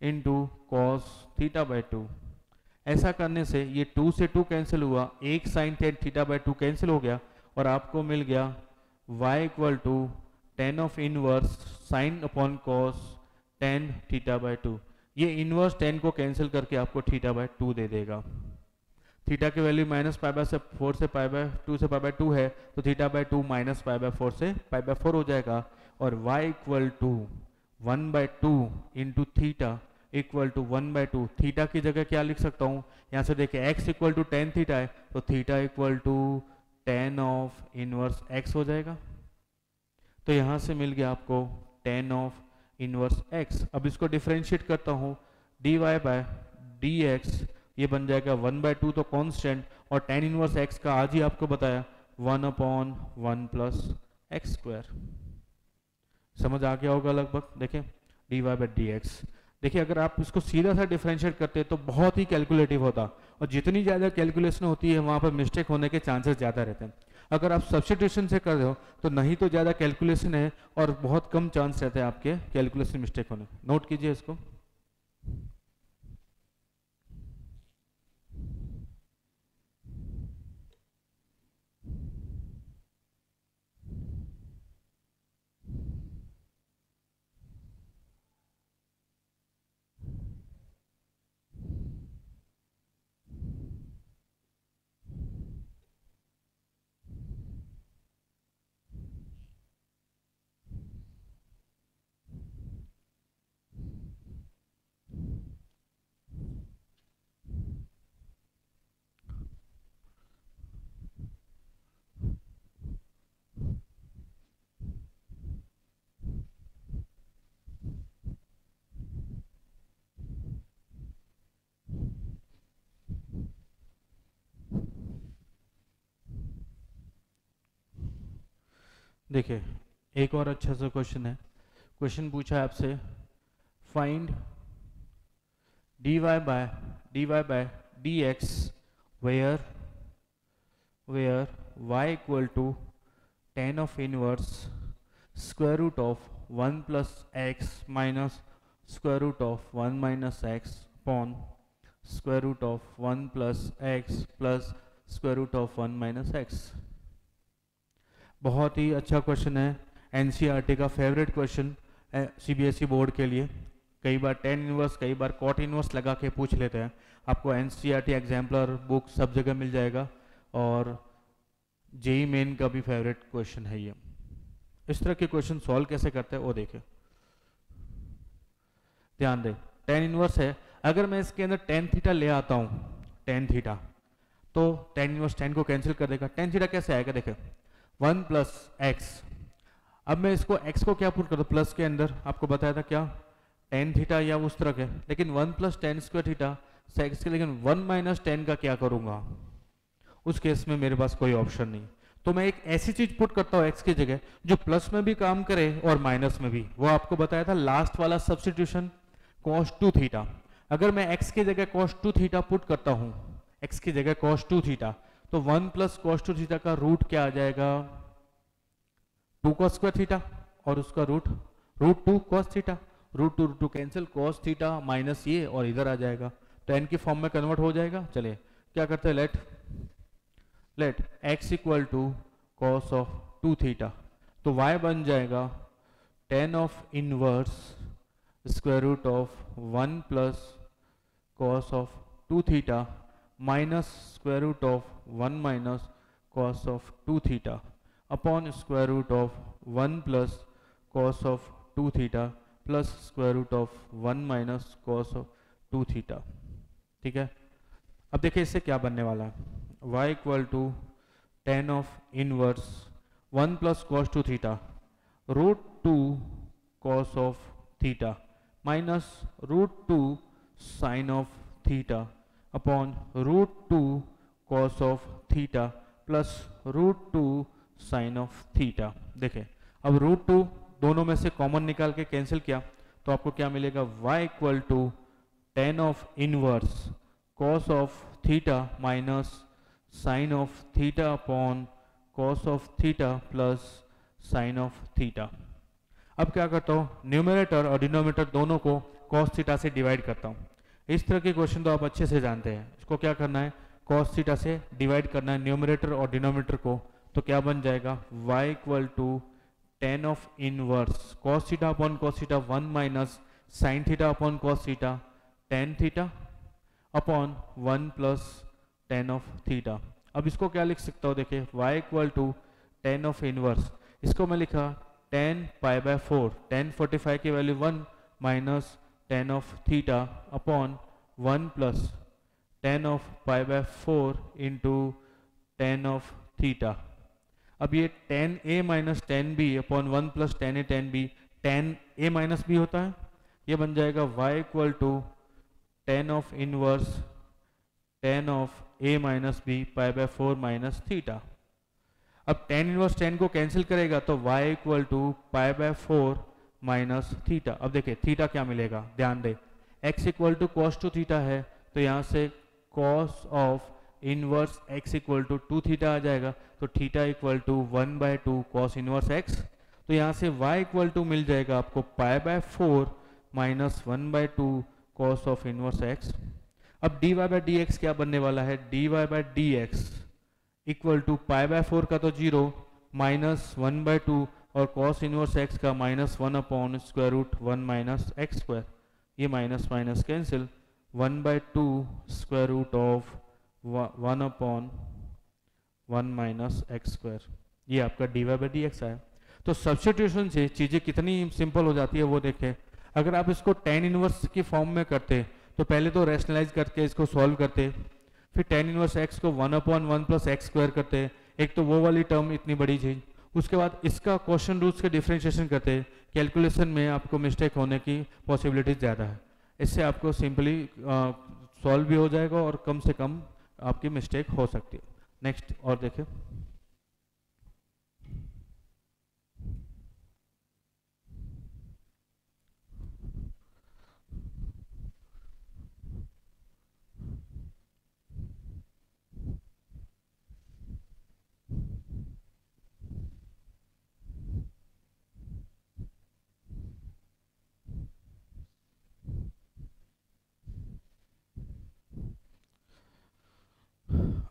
into cos theta by 2। ऐसा करने से ये 2 से 2 कैंसिल हुआ, एक sine tan theta by 2 cancel हो गया और आपको मिल गया y equal to tan of inverse sine upon cos tan theta by 2। ये इनवर्स 10 को कैंसिल करके आपको थीटा बाई 2 दे देगा। थीटा की वैल्यू माइनस पाई बाय 4 से पाई बाय 2 से पाई बाय 2 है, तो theta by 2 minus pi by 4 से पाई बाय 4 हो जाएगा और y equal to 1/2 into theta equal to 1/2। Theta की जगह क्या लिख सकता हूँ, यहाँ से देखिए x equal to tan theta है तो theta equal to tan of inverse x हो जाएगा। तो यहाँ से मिल गया आपको टेन ऑफ इनवर्स x। अब इसको डिफरेंशिएट करता हूँ, dy बाय dx ये बन जाएगा 1/2 तो कांस्टेंट, और टेन इनवर्स x का आज ही आपको बताया 1/1 प्लस एक्स स्क्वायर। समझ आ गया होगा लगभग। देखें dy बाय dx, देखिए अगर आप इसको सीधा सा डिफरेंशिएट करते तो बहुत ही कैलकुलेटिव होता, और जितनी ज़्यादा कैलकुलेशन होती है वहाँ पर मिस्टेक होने के चांसेस ज़्यादा रहते हैं। अगर आप सब्स्टिट्यूशन से कर रहे हो तो नहीं तो ज़्यादा कैलकुलेशन है और बहुत कम चांस रहते हैं आपके कैलकुलेशन मिस्टेक होने। नोट कीजिए इसको। देखिए एक और अच्छा सा क्वेश्चन है। क्वेश्चन पूछा है आपसे, find dy by dx where y equal to tan of inverse square root of 1 plus x minus square root of 1 minus x upon square root of 1 plus x plus square root of 1 minus x. बहुत ही अच्छा question है, NCERT का favourite question CBSE board के लिए। कई बार tan inverse कई बार cot inverse लगा के पूछ लेते हैं। आपको एनसीईआरटी एग्जाम्पलर बुक सब जगह मिल जाएगा, और जेई मेन का भी फेवरेट क्वेश्चन है ये। इस तरह के क्वेश्चन सॉल्व कैसे करते हैं वो देखें, ध्यान दें। टेन इनवर्स है, अगर मैं इसके अंदर टेन थीटा ले आता हूँ, टेन थीटा, तो टेन इनवर्स टेन को कैंसिल कर देगा। टेन थीटा कैसे आएगा, देखें 1 प्लस एक्स। अब मैं इसको x को क्या पुट कर दूँ प्लस के अंदर, आपको बताया था क्या टेन थीटा या उस तरह के, लेकिन 1 प्लस टेन स्क्वायर थीटा से x के, लेकिन 1 माइनस टेन का क्या करूँगा, उस केस में मेरे पास कोई ऑप्शन नहीं। तो मैं एक ऐसी चीज पुट करता हूँ x की जगह जो प्लस में भी काम करे और माइनस में भी। वो आपको बताया था लास्ट वाला सब्स्टिट्यूशन cos 2 थीटा। अगर मैं x की जगह cos 2 थीटा पुट करता हूँ, x की जगह cos 2 थीटा, तो 1 प्लस cos 2 थीटा का रूट क्या आ जाएगा, 2 cos स्क्वायर थीटा, और उसका root 2 cos theta. Root two cancel, cos theta minus ये और इधर आ जाएगा, तो n की फॉर्म में कन्वर्ट हो जाएगा। चलिए क्या करते हैं, let x equal to cos of 2 theta, तो y बन जाएगा tan of inverse square root of 1 plus cos of 2 theta minus square root of 1 minus cos of 2 theta upon square root of 1 plus cos of 2 theta plus square root of 1 minus cos of 2 theta. ठीक है, अब देखिए इससे क्या बनने वाला है, y equal to tan of inverse 1 plus cos 2 theta root 2 cos of theta minus root 2 sine of theta upon root 2 cos of theta plus root 2 sine of theta. देखें अब रूट 2 दोनों में से कॉमन निकाल के कैंसिल किया तो आपको क्या मिलेगा, y equal to tan of inverse cos of theta minus sine of theta upon cos of theta plus sine of theta. अब क्या करता हूँ, न्यूमरेटर और डिनोमिनेटर दोनों को कॉस थीटा से डिवाइड करता हूँ। इस तरह के क्वेश्चन तो आप अच्छे से जानते हैं। इसको क्या करना है, कॉस थीटा से डिवाइड करना है न्यूमरेटर और डिनोमिनेटर को। तो क्या बन जाएगा, y equal to tan of inverse cos theta upon cos theta 1 minus sine theta upon cos theta tan theta upon 1 plus tan of theta. अब इसको क्या लिख सकता हूँ, देखिए y equal to tan of inverse, इसको मैं लिखा 10 पाई बाय 4, 1045 की value 1 minus tan of theta upon 1 plus tan of pi by 4 into tan of theta. अब ये tan a minus tan b upon 1 plus tan a tan b, tan a minus b होता है, ये बन जाएगा y equal to tan of inverse tan of a minus b pi by 4 minus theta. अब tan inverse tan को cancel करेगा तो y equal to pi by 4 minus theta. अब देखिए थीटा क्या मिलेगा, ध्यान दे, x equal to cos two theta है तो यहाँ से cos of inverse x equal to two theta आ जाएगा, तो theta equal to 1/2 cos inverse x। तो यहाँ से y इक्वल टू मिल जाएगा आपको pi by 4 minus 1/2 cos of inverse x। अब dy बाय डी एक्स क्या बनने वाला है, dy by d x equal to pi by 4 का तो 0 माइनस 1/2 और कॉस इनवर्स x का minus 1 upon square root 1 minus x square, ये minus minus cancel, 1/2 square root of 1 upon 1 minus x square, ये आपका dy बाय डी एक्स आया। तो substitution से चीज़ें कितनी सिंपल हो जाती है वो देखें। अगर आप इसको टेन इनवर्स की फॉर्म में करते तो पहले तो रैशनलाइज करके इसको सॉल्व करते, फिर टेन इनवर्स x को 1 अपॉन 1 प्लस एक्स स्क्वायर करते, एक तो वो वाली टर्म इतनी बड़ी चीज, उसके बाद इसका क्वेश्चन रूट्स के डिफरेंशिएशन करते, कैलकुलेशन में आपको मिस्टेक होने की पॉसिबिलिटी ज़्यादा है। इससे आपको सिंपली सॉल्व भी हो जाएगा और कम से कम आपकी मिस्टेक हो सकती है। नेक्स्ट और देखें,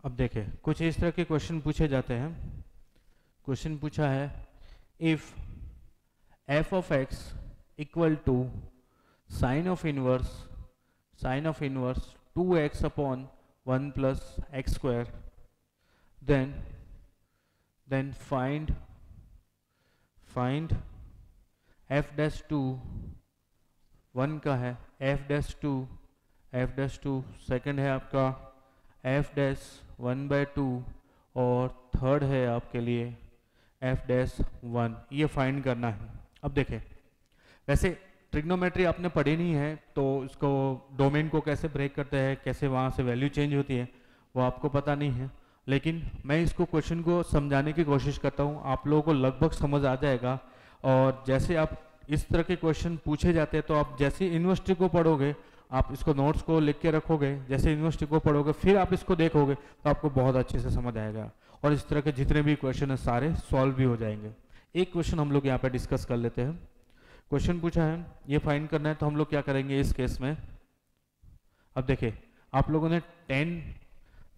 अब देखें कुछ इस तरह के क्वेश्चन पूछे जाते हैं। क्वेश्चन पूछा है, if f of x equal to sine of inverse 2x upon 1 plus x square, then find f dash 2, 1 का है f dash 2 सेकंड है आपका f dash 1/2 और थर्ड है आपके लिए f dash 1, ये फाइंड करना है। अब देखें, वैसे ट्रिग्नोमेट्री आपने पढ़ी नहीं है तो इसको डोमेन को कैसे ब्रेक करते हैं, कैसे वहाँ से वैल्यू चेंज होती है वो आपको पता नहीं है, लेकिन मैं इसको क्वेश्चन को समझाने की कोशिश करता हूँ, आप लोगों को लगभग समझ आ जाएगा। और जैसे आप इस तरह के क्वेश्चन पूछे जाते हैं तो आप जैसे यूनिवर्सिटी को पढ़ोगे, आप इसको नोट्स को लिख के रखोगे, जैसे यूनिवर्सिटी को पढ़ोगे फिर आप इसको देखोगे तो आपको बहुत अच्छे से समझ आएगा और इस तरह के जितने भी क्वेश्चन है सारे सॉल्व भी हो जाएंगे। एक क्वेश्चन हम लोग यहाँ पे डिस्कस कर लेते हैं। क्वेश्चन पूछा है, ये फाइंड करना है, तो हम लोग क्या करेंगे इस केस में। अब देखिए आप लोगों ने tan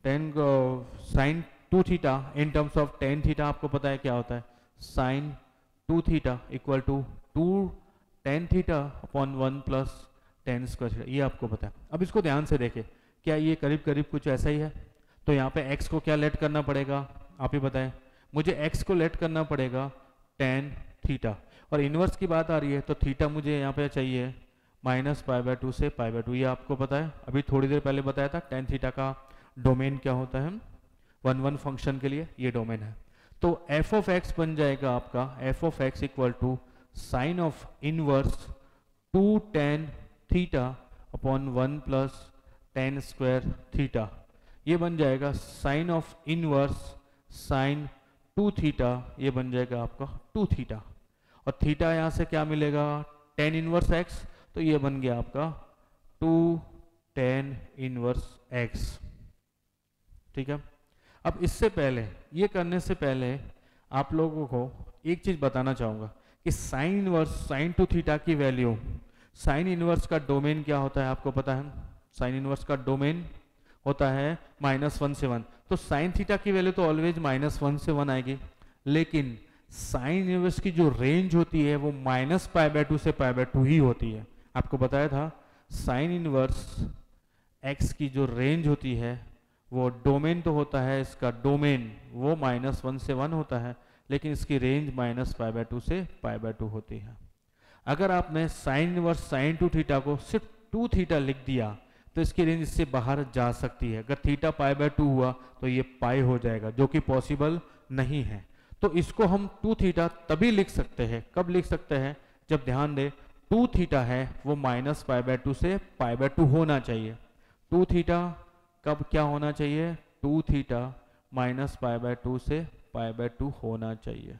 sine 2 theta in terms of tan theta, आपको पता है क्या होता है, sine 2 theta equal to 2 tan theta upon 1 plus tan square theta, ये आपको पता है। अब इसको ध्यान से देखें, क्या ये करीब करीब कुछ ऐसा ही है। तो यहाँ पे x को क्या लेट करना पड़ेगा, आप ही बताएं। मुझे x को लेट करना पड़ेगा टेन थीटा, और इनवर्स की बात आ रही है तो थीटा मुझे यहाँ पे चाहिए -π/2 से π/2, ये आपको पता है, अभी थोड़ी देर पहले बताया था टेन थीटा का डोमेन क्या होता है, 1 फंक्शन के लिए ये डोमेन है। तो f ऑफ x बन जाएगा आपका f of x equal to sine of inverse 2 tan theta upon 1 plus tan square theta, ये बन जाएगा sine of inverse sine 2 theta, ये बन जाएगा आपका 2 थीटा, और थीटा यहाँ से क्या मिलेगा, टेन इनवर्स x, तो ये बन गया आपका 2 टेन इनवर्स x। ठीक है, अब इससे पहले, ये करने से पहले आप लोगों को एक चीज बताना चाहूंगा कि sign inverse sign to theta की वैल्यू, साइन इनवर्स का डोमेन क्या होता है आपको पता है? साइन इनवर्स का डोमेन होता है -1 से 1, तो साइन थीटा की वैल्यू तो ऑलवेज -1 से 1 आएगी, लेकिन साइन इनवर्स की जो रेंज होती है वो -π/2 से π/2 ही होती है। आपको बताया था साइन इनवर्स x की जो रेंज होती है वो डोमेन तो होता है, इसका डोमेन वो -1 से 1 होता है, लेकिन इसकी रेंज -π/2 से π/2 होती है। अगर आपने sign inverse sign to theta को सिर्फ 2 थीटा लिख दिया तो इसकी रेंज इससे बाहर जा सकती है। अगर थीटा π/2 हुआ तो ये पाई हो जाएगा, जो कि पॉसिबल नहीं है। तो इसको हम 2 थीटा तभी लिख सकते हैं, कब लिख सकते हैं? जब ध्यान दे 2 थीटा है वो -π/2 से π/2 होना चाहिए। 2 थीटा कब क्या होना चाहिए? 2 थीटा -π/2 से π/2 होना चाहिए।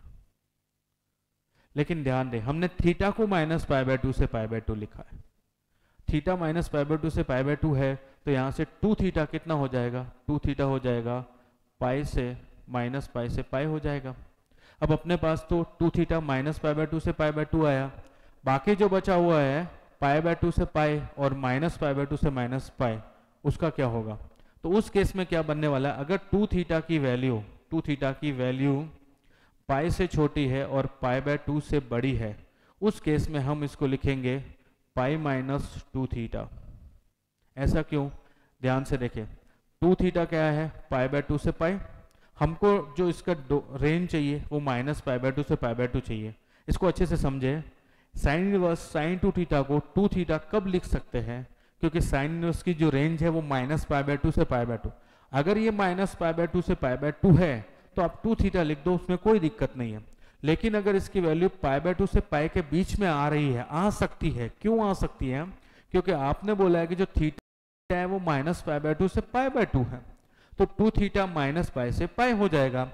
लेकिन ध्यान दे हमने थीटा को -π/2 से π/2 लिखा है। थीटा -π/2 से π/2 है तो यहाँ से 2 थीटा कितना हो जाएगा? 2 थीटा हो जाएगा पाई से -π से पाई हो जाएगा। अब अपने पास तो 2 थीटा -π/2 से π/2 आया, बाकी जो बचा हुआ है π/2 से पाई और -π/2 से -π, उसका क्या होगा? तो उस केस में क्या बनने वाला है? अगर 2 थीटा की वैल्यू पाई से छोटी है और π/2 से बड़ी है, उस केस में हम इसको लिखेंगे पाई -2 थीटा। ऐसा क्यों? ध्यान से देखें, 2 थीटा क्या है? π/2 से पाई। हमको जो इसका रेंज चाहिए वो -π/2 से π/2 चाहिए। इसको अच्छे से समझे। Sign inverse sign to theta को 2 थीटा कब लिख सकते हैं? क्योंकि साइन इनवर्स की जो रेंज है वो -π/2 से π/2। अगर ये -π/2 से π/2 है तो आप 2 थीटा लिख दो, उसमें कोई दिक्कत नहीं है। लेकिन अगर इसकी वैल्यू π/2 से पाई के बीच में आ रही है, आ सकती है, क्यों आ सकती है? क्योंकि आपने बोला है कि जो थीटा है वो -π/2 से π/2 है, तो 2 थीटा -π से पाई हो जाएगा।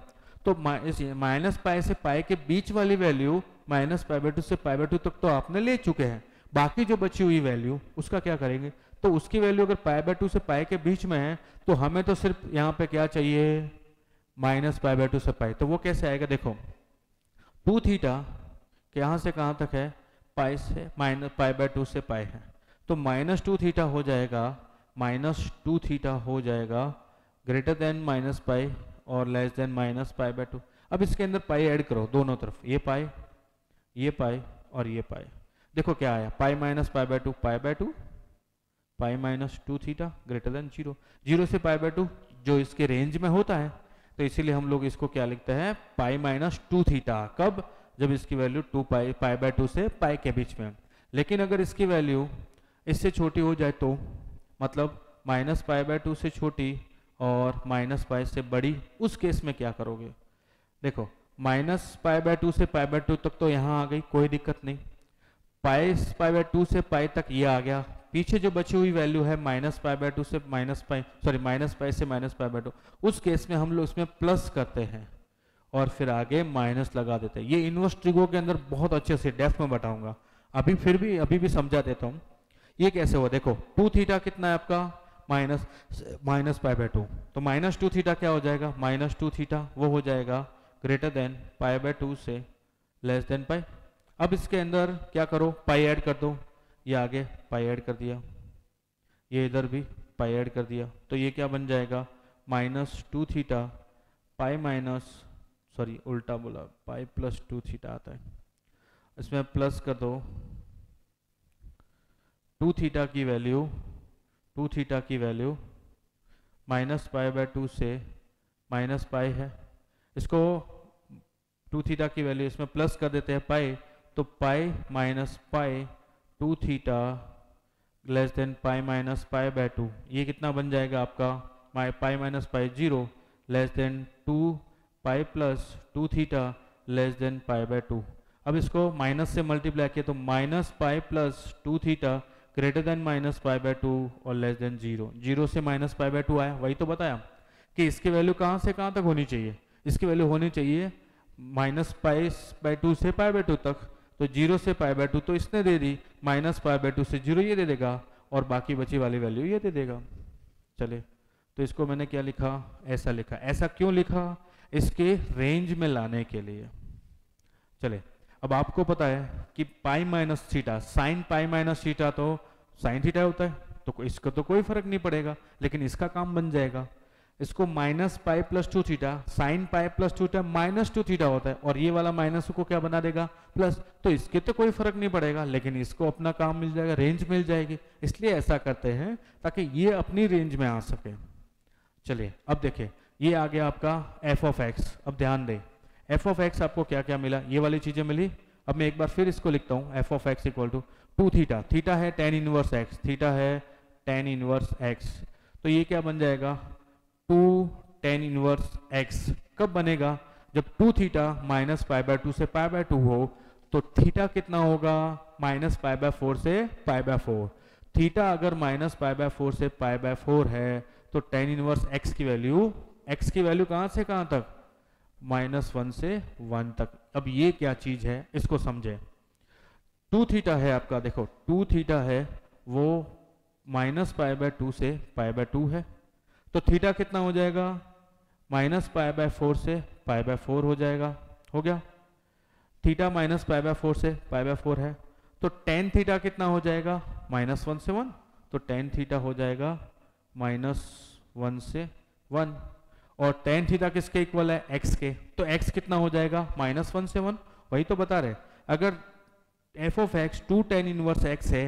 तो -π से पाई के बीच वाली वैल्यू -π/2 से π/2 तक तो आपने ले चुके हैं। बाकी जो बची हुई वैल्यू उसका क्या करेंगे? तो उसकी वैल्यू अगर π/2 से पाई के बीच में है तो हमें तो सिर्फ यहाँ पे क्या चाहिए? -π/2 से पाई। तो वो कैसे आएगा? देखो 2 थीटा यहाँ से कहाँ तक है? पाई से π/2 से पाई है, तो -2 थीटा हो जाएगा, -2 थीटा हो जाएगा ग्रेटर देन -π और लेस देन -π/2। अब इसके अंदर पाई ऐड करो दोनों तरफ, ये पाई और ये पाई। देखो क्या आया? पाई -π/2 π/2, पाई -2 थीटा ग्रेटर देन 0। 0 से π/2 जो इसके रेंज में होता है, तो इसीलिए हम लोग इसको क्या लिखते हैं? पाई -2 थीटा। कब? जब इसकी वैल्यू π/2 से पाई के बीच में। लेकिन अगर इसकी वैल्यू इससे छोटी हो जाए तो मतलब -π/2 से छोटी और -π से बड़ी, उस केस में क्या करोगे? देखो -π/2 से π/2 तक तो यहाँ आ गई, कोई दिक्कत नहीं। π/2 से पाई तक ये आ गया, पीछे जो बची हुई वैल्यू है -π/2 से -π से -π/2, उस केस में हम लोग इसमें प्लस करते हैं और फिर आगे माइनस लगा देते हैं। ये इनवर्स ट्रिगो के अंदर बहुत अच्छे से डेप्थ में बताऊंगा, अभी भी समझा देता हूँ। ये कैसे हुआ? देखो 2 थीटा कितना है आपका? -π/2, तो -2 थीटा क्या हो जाएगा? -2 थीटा वो हो जाएगा ग्रेटर देन π/2 से लेस देन पाई। अब इसके अंदर क्या करो? पाई ऐड कर दो। ये आगे पाई ऐड कर दिया, ये इधर भी पाई ऐड कर दिया, तो ये क्या बन जाएगा? -2 थीटा पाई उल्टा बोला, पाई +2 थीटा आता है, इसमें प्लस कर दो। 2 थीटा की वैल्यू -π/2 से -π है, इसको 2 थीटा की वैल्यू इसमें प्लस कर देते हैं पाई, तो pi -π 2 theta less than pi -π/2। ये कितना बन जाएगा आपका? Pi -π 0 less than 2 pi plus 2 theta less than π/2। अब इसको माइनस से मल्टीप्लाई किया तो -π प्लस 2 थीटा ग्रेटर देन -π/2 और लेस देन 0। 0 से -π/2 आया, वही तो बताया कि इसकी वैल्यू कहाँ से कहाँ तक होनी चाहिए? इसकी वैल्यू होनी चाहिए -π/2 से π/2 तक, तो 0 से π/2 तो इसने दे दी, -π/2 से 0 ये दे देगा और बाकी बची वाली वैल्यू ये दे देगा। चलिए तो इसको मैंने क्या लिखा, ऐसा लिखा। ऐसा क्यों लिखा, इसके रेंज में लाने के लिए। चले, अब आपको पता है कि pi minus theta, sine pi minus theta तो साइन थीटा होता है, तो इसको तो कोई फर्क नहीं पड़ेगा, लेकिन इसका काम बन जाएगा। इसको minus pi plus 2 theta, sine pi plus 2 theta minus 2 theta होता है, और ये वाला माइनस को क्या बना देगा, प्लस। तो इसके तो कोई फर्क नहीं पड़ेगा, लेकिन इसको अपना काम मिल जाएगा, रेंज मिल जाएगी, इसलिए ऐसा करते हैं ताकि ये अपनी रेंज में आ सके। चलिए अब देखिए, ये आ गया आपका एफ ऑफ एक्स। अब ध्यान दें, एफ ऑफ एक्स आपको क्या क्या मिला, ये वाली चीजें मिली। अब मैं एक बार फिर इसको लिखता हूँ, f of x equal to 2 theta, theta है tan इनवर्स एक्स, थीटा है tan इनवर्स एक्स, तो ये क्या बन जाएगा 2 tan इनवर्स एक्स। कब बनेगा, जब 2 थीटा माइनस पाई बाय 2 से पाई बाय 2 हो, तो थीटा कितना होगा, माइनस पाई बाय 4 से पाई बाय 4। थीटा अगर माइनस पाई बाय 4 से पाई बाय 4 है, तो tan इनवर्स एक्स की वैल्यू कहाँ से कहाँ तक, -1 से 1 तक। अब ये क्या चीज है, इसको समझे। 2 थीटा है आपका, देखो 2 थीटा है वो माइनस पाई बाय 2 से पाई बाय 2 है, तो थीटा कितना हो जाएगा, माइनस पाई बाय 4 से पाई बाय 4 हो जाएगा, हो गया। थीटा माइनस पाई बाय 4 से पाई बाय 4 है, तो tan थीटा कितना हो जाएगा, -1 से 1, तो tan थीटा हो जाएगा -1 से 1। और tan थीटा किसके इक्वल है, x के, तो x कितना हो जाएगा, -1 से 1। वही तो बता रहे, अगर f of x 2 tan inverse x है,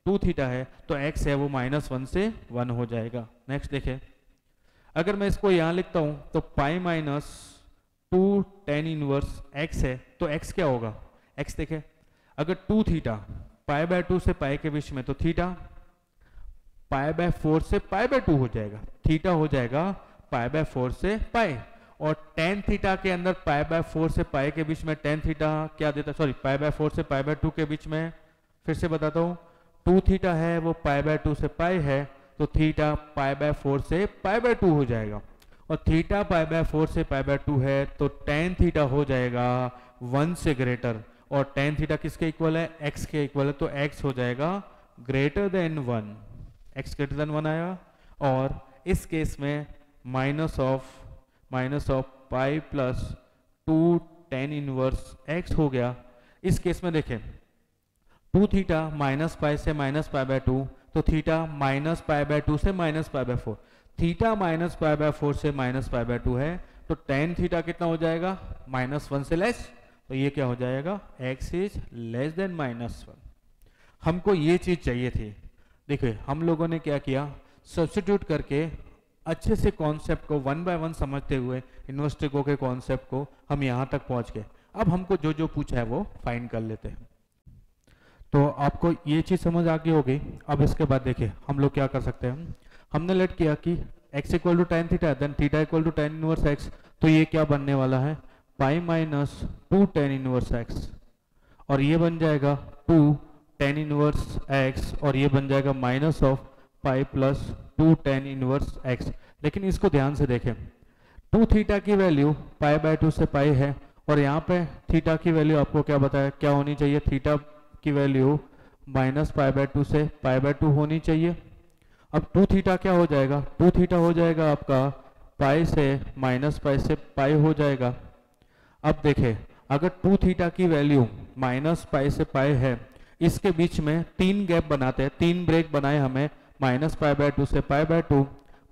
2 थीटा है, तो x है वो -1 से 1 हो जाएगा। नेक्स्ट देखें, अगर मैं इसको यहाँ लिखता हूँ तो पाई माइनस 2 tan इनवर्स x है, तो x क्या होगा, x देखें, अगर 2 थीटा पाई बाय 2 से पाई के बीच में, तो थीटा पाई बाय 4 से पाई बाय 2 हो जाएगा, थीटा हो जाएगा पाई बाय 4 से पाई। और tan थीटा के अंदर पाई बाय 4 से पाई के बीच में tan थीटा क्या देता है, सॉरी पाई बाय 4 से पाई बाय 2 के बीच में, फिर से बताता हूँ, 2 थीटा है वो पाई बाय 2 से पाई है, तो थीटा पाई बाय 4 से पाई बाय 2 हो जाएगा। और थीटा पाई बाय 4 से पाई बाय 2 है, तो tan थीटा हो जाएगा 1 से ग्रेटर, और tan थीटा किसके इक्वल है, x के इक्वल है, तो x हो जाएगा greater than 1, x greater than 1 आया। और इस केस में minus of pi plus 2 tan inverse x हो गया। इस केस में देखें 2 थीटा माइनस पाई से माइनस पाई बाय 2, तो थीटा माइनस पाई बाय 2 से minus pi by 4, theta minus pi by 4 से माइनस पाई बाय 2 है, तो tan थीटा कितना हो जाएगा, -1 से लेस, तो ये क्या हो जाएगा, x इज लेस देन -1। हमको ये चीज चाहिए थी। देखिए हम लोगों ने क्या किया, सब्स्टिट्यूट करके अच्छे से कॉन्सेप्ट को 1 बाय 1 समझते हुए इनवर्स ट्रिको के कॉन्सेप्ट को हम यहाँ तक पहुँच गए। अब हमको जो जो पूछा है वो फाइंड कर लेते हैं। तो आपको ये चीज़ समझ आ गई होगी। अब इसके बाद देखिए हम लोग क्या कर सकते हैं, हमने लेट किया कि x equal to tan theta, then theta equal to tan inverse x, तो ये क्या बनने वाला है, pi minus 2 tan inverse x, और ये बन जाएगा 2 tan इनवर्स x, और ये बन जाएगा minus of pi plus 2 tan inverse x। लेकिन इसको ध्यान से देखें, 2 थीटा की वैल्यू पाई बाय 2 से पाई है, और यहाँ पे थीटा की वैल्यू आपको क्या बताया, क्या होनी चाहिए, थीटा की वैल्यू माइनस पाई बाय 2 से पाई बाय 2 होनी चाहिए। अब 2 थीटा क्या हो जाएगा, 2 थीटा हो जाएगा आपका पाई से माइनस पाई से पाई हो जाएगा। अब देखें अगर 2 थीटा की वैल्यू माइनस पाई से पाई है, इसके बीच में 3 गैप बनाते हैं, 3 ब्रेक बनाए हमें, माइनस पाई बाय 2 से पाई बाय 2,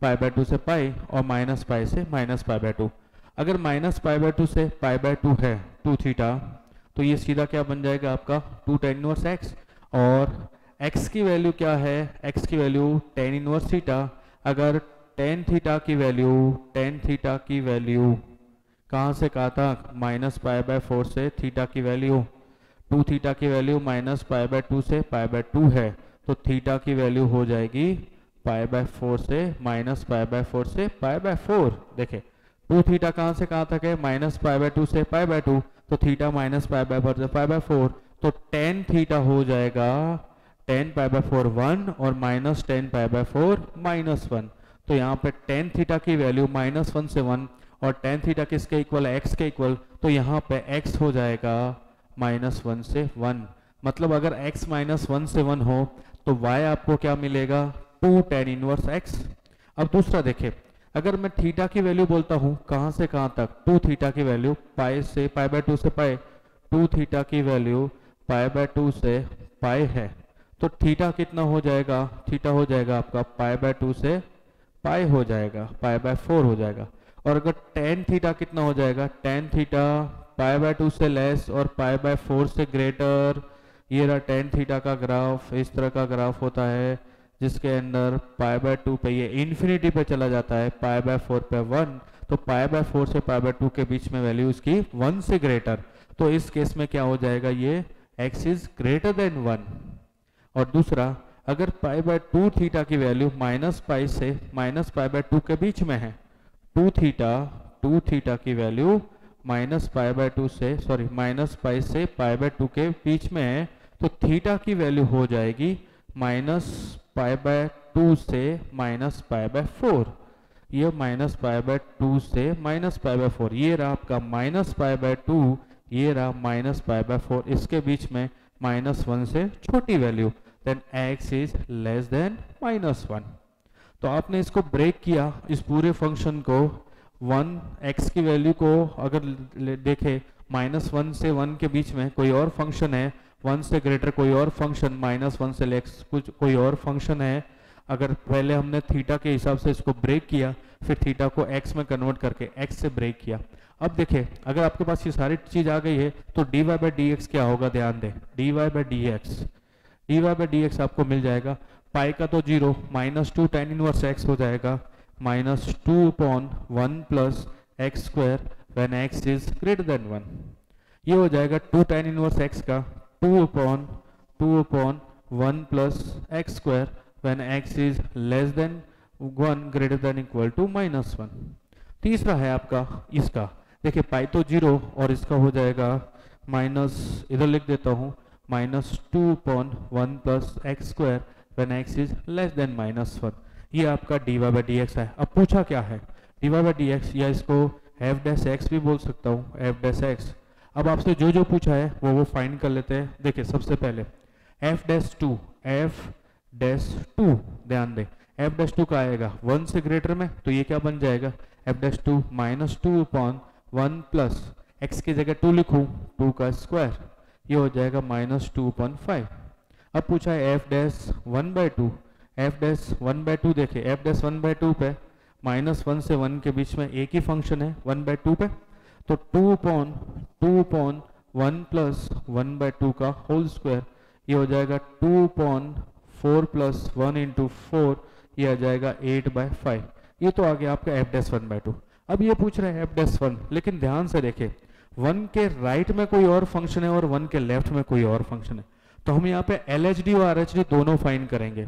पाई बाय 2 से पाई, और माइनस पाई से माइनस पाई बाय 2। अगर माइनस पाई बाय 2 से पाई बाय 2 है 2 थीटा, तो ये सीधा क्या बन जाएगा आपका 2 tan इनवर्स x, और x की वैल्यू क्या है, x की वैल्यू tan इनवर्स थीटा। अगर tan थीटा की वैल्यू कहाँ से कहा था, माइनस पाई बाय 4 से थीटा की वैल्यू, 2 थीटा की वैल्यू माइनस पाई बाय 2 से पाई बाय 2 है, तो थीटा की वैल्यू हो जाएगी पाई बाय 4 से माइनस पाई बाय 4 से पाई बाय 4। देखे 2 थीटा कहाँ से कहाँ तक है, माइनस पाई बाय 2 से पाई बाय 2, तो थीटा माइनस पाई बाय 4 से पाई बाय 4, तो tan थीटा हो जाएगा tan पाई बाय 4 1 और माइनस tan पाई बाय 4 -1। तो यहाँ पे tan थीटा की वैल्यू -1 से 1, और tan थीटा किसके इक्वल है, x के इक्वल, तो यहाँ पे x हो जाएगा -1 से 1। मतलब अगर x -1 से 1 हो तो y आपको क्या मिलेगा, 2 tan इनवर्स x। अब दूसरा देखें, अगर मैं थीटा की वैल्यू बोलता हूँ कहाँ से कहाँ तक, 2 थीटा की वैल्यू पाई से पाई बाय 2 से पाई, 2 थीटा की वैल्यू पाई बाय 2 से पाई है, तो थीटा कितना हो जाएगा, थीटा हो जाएगा आपका पाई बाय 2 से पाई हो जाएगा, पाई बाय 4 हो जाएगा। और अगर टेन थीटा कितना हो जाएगा, टेन थीटा पाई बाय 2 से लेस और पाई बाय 4 से ग्रेटर। ये रहा टेन थीटा का ग्राफ, इस तरह का ग्राफ होता है जिसके अंदर पाई बाय 2 पे ये इन्फिनिटी पे चला जाता है, पाई बाय 4 पे 1, तो पाई बाय 4 से पाई बाय 2 के बीच में वैल्यू इसकी 1 से ग्रेटर, तो इस केस में क्या हो जाएगा, ये x इज ग्रेटर देन 1। और दूसरा, अगर पाई बाय 2 थीटा की वैल्यू माइनस पाई से माइनस पाई बाय 2 के बीच में है, 2 थीटा की वैल्यू माइनस पाई बाय 2 से सॉरी माइनस पाई से पाई बाय 2 के बीच में है, तो थीटा की वैल्यू हो जाएगी माइनस पाई बाय 2 से माइनस पाई बाय 4। ये माइनस पाई बाय 2 से माइनस पाई बाय 4, ये रहा आपका माइनस पाई बाय 2, ये रहा माइनस पाई बाय 4, इसके बीच में माइनस 1 से छोटी value, then x is less than minus 1। तो आपने इसको ब्रेक किया, इस पूरे फंक्शन को 1 x की वैल्यू को अगर देखे माइनस 1 से 1 के बीच में कोई और फंक्शन है, 1 से ग्रेटर कोई और फंक्शन, माइनस 1 से लेस कुछ कोई और फंक्शन है, अगर पहले हमने थीटा के हिसाब से इसको ब्रेक किया, फिर थीटा को x में कन्वर्ट करके x से ब्रेक किया। अब देखिए, अगर आपके पास ये सारी चीज आ गई है तो dy बाई डी एक्स क्या होगा, ध्यान दें, dy बाई डी एक्स आपको मिल जाएगा, पाई का तो 0, माइनस 2 tan इनवर्स x हो जाएगा, minus 2 upon 1 plus x square when x is greater then 1। ये हो जाएगा 2 tan इनवर्स x का 2 upon 1 plus x square when x is less than 1 greater than equal to minus 1। तीसरा है आपका इसका, देखिए पाई तो 0 और इसका हो जाएगा माइनस, इधर लिख देता हूँ, minus 2 upon 1 plus x square when x is less than minus 1। ये आपका dy बाई डी एक्स है। अब पूछा क्या है, dy बाई डी एक्स, या इसको f डैश x भी बोल सकता हूँ, f डैश x। अब आपसे जो जो पूछा है वो फाइंड कर लेते हैं। देखिए सबसे पहले f डैश 2, ध्यान दें f डैश 2 का आएगा 1 से ग्रेटर में, तो ये क्या बन जाएगा, f dash 2 minus 2 upon 1 plus x की जगह 2 लिखूँ, 2 का स्क्वायर, ये हो जाएगा माइनस 2 अपॉन 5। अब पूछा है f dash 1 by 2, f dash 1 by 2, देखिए f डैश 1 बाई 2 पे माइनस 1 से 1 के बीच में एक ही फंक्शन है 1 बाई 2 पे, तो 2 अपॉन 1 प्लस 1 बाई 2 का होल स्क्वायर, ये हो जाएगा 2 अपॉन 4 प्लस 1 इंटू 4, ये आ जाएगा 8 बाई 5। ये तो आ गया आपका f डैश 1 बाई 2। अब ये पूछ रहे हैं f डैश 1, लेकिन ध्यान से देखें 1 के राइट में कोई और फंक्शन है और 1 के लेफ्ट में कोई और फंक्शन है, तो हम यहाँ पे LHD और RHD दोनों फाइंड करेंगे।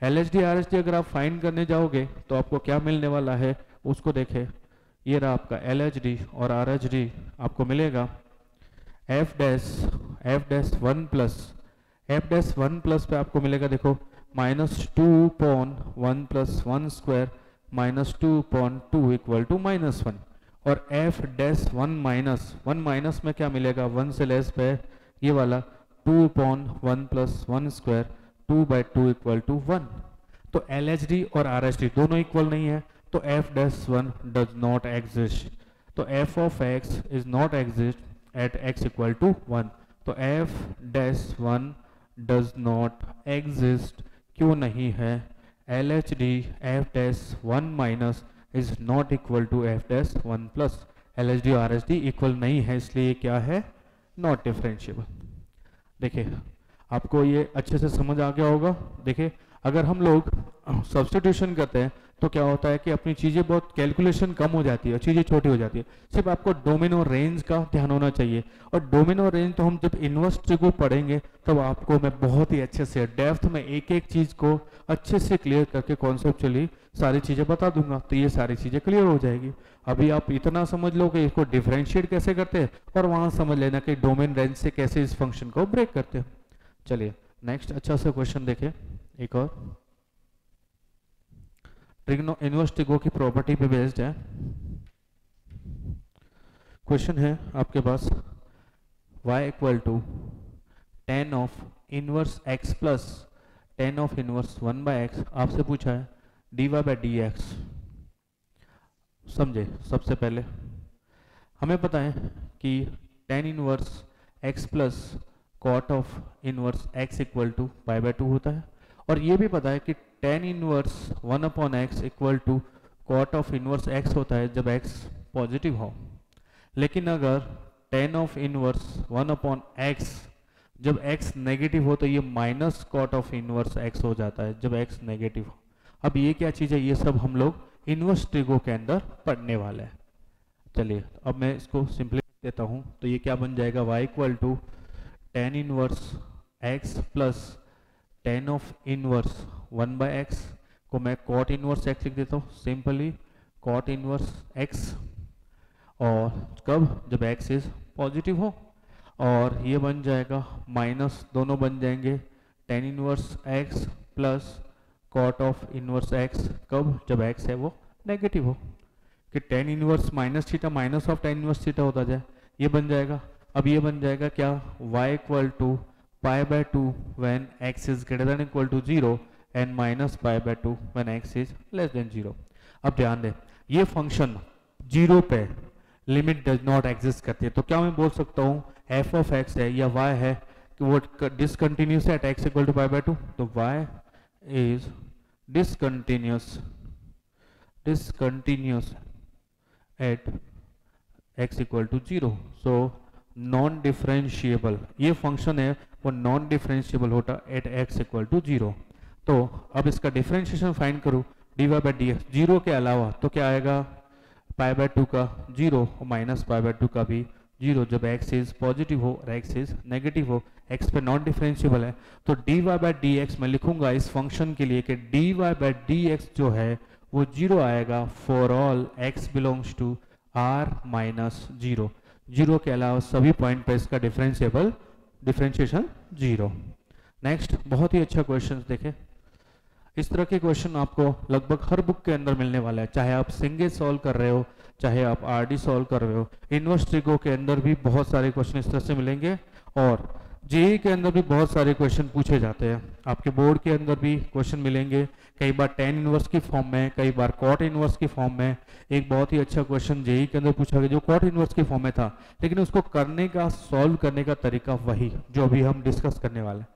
LHD RHD अगर आप फाइंड करने जाओगे तो आपको क्या मिलने वाला है उसको देखें, ये रहा आपका LHD और RHD, आपको मिलेगा f डैश 1 प्लस पे आपको मिलेगा, देखो minus 2 upon 1 plus 1 square minus 2 upon 2 equal to minus 1, और f डैश 1 माइनस में क्या मिलेगा, 1 से लेस पे ये वाला 2 upon 1 plus 1 square 2 by 2 equal to 1। तो LHD और RHD दोनों इक्वल नहीं है, तो f dash 1 does not exist, तो f of x is not exist at x equal to 1। तो f dash 1 does not exist, क्यों नहीं है, LHD f dash 1 minus is not equal to f dash 1 plus, LHD और RHD equal नहीं है, इसलिए क्या है, नॉट डिफरेंशिएबल। देखिए आपको ये अच्छे से समझ आ गया होगा। देखिए अगर हम लोग सब्स्टिट्यूशन करते हैं तो क्या होता है कि अपनी चीज़ें बहुत कैलकुलेशन कम हो जाती है, चीज़ें छोटी हो जाती है, सिर्फ आपको डोमेन और रेंज का ध्यान होना चाहिए। और डोमेन और रेंज तो हम जब इन्वर्स को पढ़ेंगे तब आपको मैं बहुत ही अच्छे से डेप्थ में एक एक चीज़ को अच्छे से क्लियर करके कॉन्सेप्चुअली सारी चीज़ें बता दूंगा, तो ये सारी चीज़ें क्लियर हो जाएगी। अभी आप इतना समझ लो कि इसको डिफ्रेंशिएट कैसे करते हैं, और वहाँ समझ लेना कि डोमेन रेंज से कैसे इस फंक्शन को ब्रेक करते हैं। चलिए नेक्स्ट अच्छा सा क्वेश्चन देखें, एक और ट्रिग्नो इनवर्स ट्रिगो की प्रॉपर्टी पे बेस्ड है क्वेश्चन है आपके पास, y equal to tan of inverse x plus tan of inverse 1 by x आपसे पूछा है d y by d x. समझे? सबसे पहले हमें पता है कि tan inverse x plus cot of inverse x equal to pi by 2 होता है, और ये भी पता है कि tan inverse 1 upon x equal to cot of inverse x होता है जब एक्स पॉजिटिव हो। लेकिन अगर tan of inverse 1 upon x जब एक्स नेगेटिव हो तो ये minus cot of inverse x हो जाता है जब एक्स नेगेटिव हो। अब ये क्या चीज़ है? ये सब हम लोग इनवर्स ट्रिगो के अंदर पढ़ने वाले हैं। चलिए अब मैं इसको सिंपली देता हूँ, तो ये क्या बन जाएगा? y equal to tan inverse x plus tan of inverse 1 by x को मैं कॉट इनवर्स x लिख देता हूँ, सिंपली कॉट इनवर्स x, और कब? जब x इज पॉजिटिव हो। और ये बन जाएगा माइनस, दोनों बन जाएंगे tan inverse x plus cot of inverse x, कब? जब x है वो नेगेटिव हो, कि tan inverse minus theta minus of tan inverse theta होता जाए, ये बन जाएगा। अब ये बन जाएगा क्या? y equal to pi by 2 when x is greater than equal to 0 and minus pi by 2 when x is less than 0। अब ध्यान दें, ये फंक्शन 0 पे लिमिट डज नॉट एग्जिस्ट करती है, तो क्या मैं बोल सकता हूँ f ऑफ x है या y है कि वो डिसकंटिन्यूस है at x equal to pi by 2, तो y is discontinuous at x equal to 0। So non differentiable ये फंक्शन है वो नॉन डिफरेंशिएबल होता एट x इक्वल टू 0। तो अब इसका डिफरेंशिएशन फाइंड करूँ d y by d x, 0 के अलावा तो क्या आएगा? पाई बाय 2 का 0 और माइनस पाई बाय 2 का भी 0 जब x इज पॉजिटिव हो और x इज नेगेटिव हो, x पे नॉन डिफरेंशिएबल है। तो d y by d x मैं लिखूंगा इस फंक्शन के लिए कि d y by d x जो है वो 0 आएगा for all x belongs to r minus 0। 0 के अलावा सभी पॉइंट पे इसका डिफरेंशिएशन 0। नेक्स्ट, बहुत ही अच्छा क्वेश्चन देखें। इस तरह के क्वेश्चन आपको लगभग हर बुक के अंदर मिलने वाला है, चाहे आप सिंगल सॉल्व कर रहे हो चाहे आप आरडी सॉल्व कर रहे हो। इनवर्स ट्रिगो के अंदर भी बहुत सारे क्वेश्चन इस तरह से मिलेंगे, और जेईई के अंदर भी बहुत सारे क्वेश्चन पूछे जाते हैं। आपके बोर्ड के अंदर भी क्वेश्चन मिलेंगे, कई बार टेन इनवर्स की फॉर्म में, कई बार कॉट इनवर्स की फॉर्म में। एक बहुत ही अच्छा क्वेश्चन जेईई के अंदर पूछा गया जो कॉट इनवर्स की फॉर्म में था, लेकिन उसको करने का, सॉल्व करने का तरीका वही जो अभी हम डिस्कस करने वाले हैं।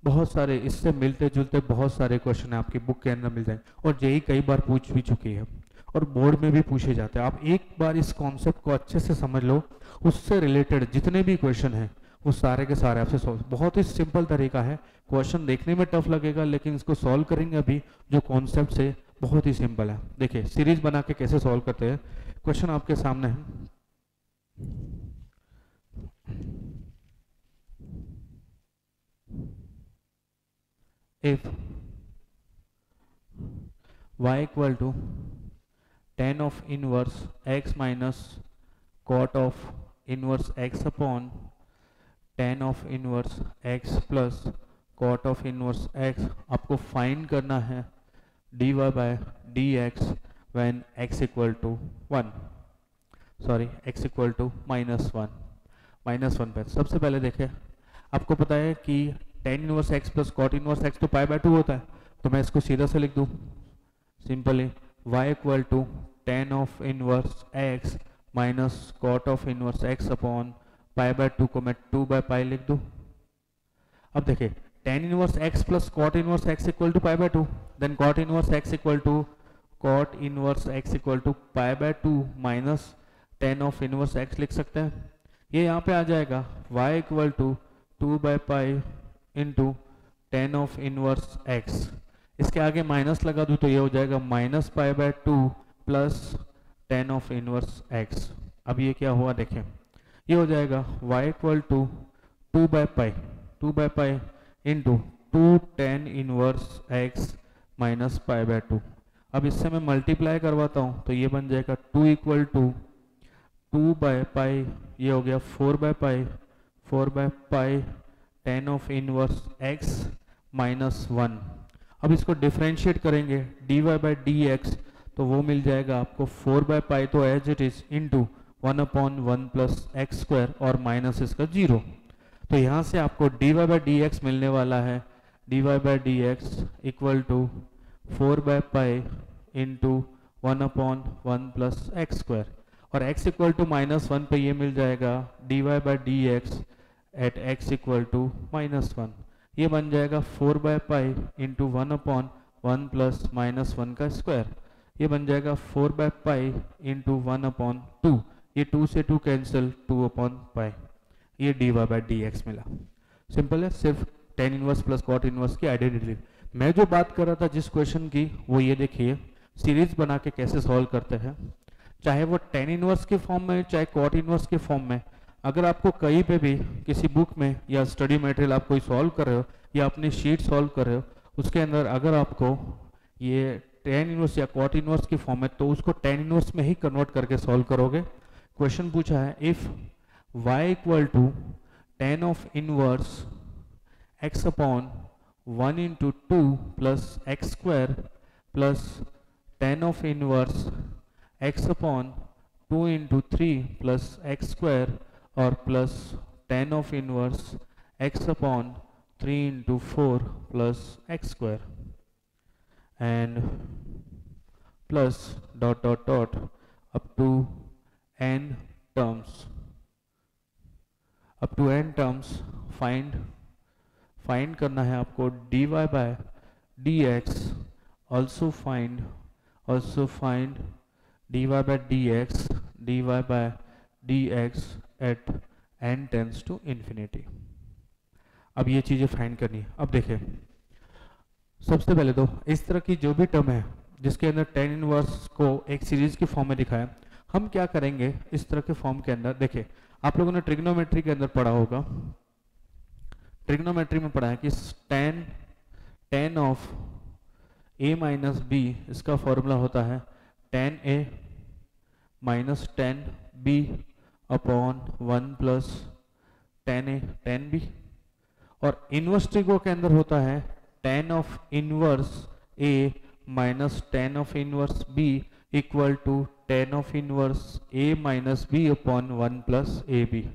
बहुत सारे इससे मिलते जुलते बहुत सारे क्वेश्चन आपकी बुक के अंदर मिल जाएंगे, और जेईई कई बार पूछ भी चुकी है और बोर्ड में भी पूछे जाते हैं। आप एक बार इस कॉन्सेप्ट को अच्छे से समझ लो, उससे रिलेटेड जितने भी क्वेश्चन हैं वो सारे के सारे आपसे सॉल्व। बहुत ही सिंपल तरीका है, क्वेश्चन देखने में टफ लगेगा लेकिन इसको सॉल्व करेंगे अभी जो कॉन्सेप्ट से बहुत ही सिंपल है। देखिए सीरीज बना के कैसे सॉल्व करते हैं। क्वेश्चन आपके सामने है, if y equal to tan of inverse x minus cot of inverse x upon tan of inverse x plus cot of inverse x, आपको फाइंड करना है dy by dx when x equal to 1, sorry x equal to -1 पे। सबसे पहले देखें, आपको पता है कि tan inverse x plus cot inverse x तो पाई बाय 2 होता है, तो मैं इसको सीधा से लिख दूं simply y equal to tan of inverse x minus cot of inverse x upon pi by 2 को मैं 2 बाय पाई लिख दूं। अब देखिए tan inverse x plus cot inverse x equal to pi by 2, then cot inverse x equal to cot inverse x equal to pi by 2 minus tan of inverse x लिख सकते हैं। ये यहाँ पे आ जाएगा y equal to 2 by pi into tan of inverse x, इसके आगे माइनस लगा दूं तो ये हो जाएगा minus pi by 2 plus tan of inverse x। अब ये क्या हुआ देखें, ये हो जाएगा y equal to 2 by pi into 2 tan inverse x minus pi by 2। अब इससे मैं मल्टीप्लाई करवाता हूँ तो ये बन जाएगा 2 इक्वल टू 2 बाय पाई, ये हो गया 4 by pi tan of inverse x minus 1। अब इसको डिफरेंशिएट करेंगे dy बाई डी एक्स, तो वो मिल जाएगा आपको 4 बाय पाई तो as it is into 1/1 plus x square और माइनस इसका 0। तो यहाँ से आपको dy बाई डी एक्स मिलने वाला है dy by d x equal to 4/पाई इंटू 1/1 प्लस एक्स स्क्वायर, और x इक्वल टू -1 पे ये मिल जाएगा dy/dx eight x equal to -1। ये बन जाएगा 4/पाई इंटू 1/1 प्लस -1 का स्क्वायर। ये बन जाएगा 4/पाई इंटू 1/2। ये 2 से 2 कैंसिल, 2/पाई। ये dy/dx मिला। सिंपल है, सिर्फ tan inverse plus cot inverse की आइडेंटिटी। मैं जो बात कर रहा था जिस क्वेश्चन की, वो ये देखिए, सीरीज बना के कैसे सॉल्व करते हैं, चाहे वो tan इनवर्स के फॉर्म में चाहे cot इनवर्स के फॉर्म में। अगर आपको कहीं पे भी किसी बुक में या स्टडी मटेरियल आप कोई सॉल्व कर रहे हो या अपनी शीट सॉल्व कर रहे हो, उसके अंदर अगर आपको ये tan इनवर्स या cot इनवर्स की फॉर्म है, तो उसको tan इनवर्स में ही कन्वर्ट करके सॉल्व करोगे। क्वेश्चन पूछा है if y equal to tan of inverse x upon 1 into 2 plus x square plus tan of inverse x upon 2 into 3 plus x square और plus tan of inverse x upon 3 into 4 plus x square and plus dot dot dot up to n terms, up to n terms. Find करना है आपको dy/dx, also find dy/dx at n tends to infinity। अब ये चीजें find करनी है। अब देखिए, सबसे पहले तो इस तरह की जो भी टर्म है जिसके अंदर tan इनवर्स को एक सीरीज की फॉर्म में दिखाया, हम क्या करेंगे इस तरह के फॉर्म के अंदर। देखिए, आप लोगों ने ट्रिग्नोमेट्री के अंदर पढ़ा होगा, ट्रिग्नोमेट्री में पढ़ा है कि tan of a minus b, इसका फॉर्मूला होता है tan a minus tan b upon 1 plus tan a tan b। और इनवर्स ट्रिगो के अंदर होता है tan of inverse a minus tan of inverse b equal to tan of inverse a minus b upon 1 plus a b.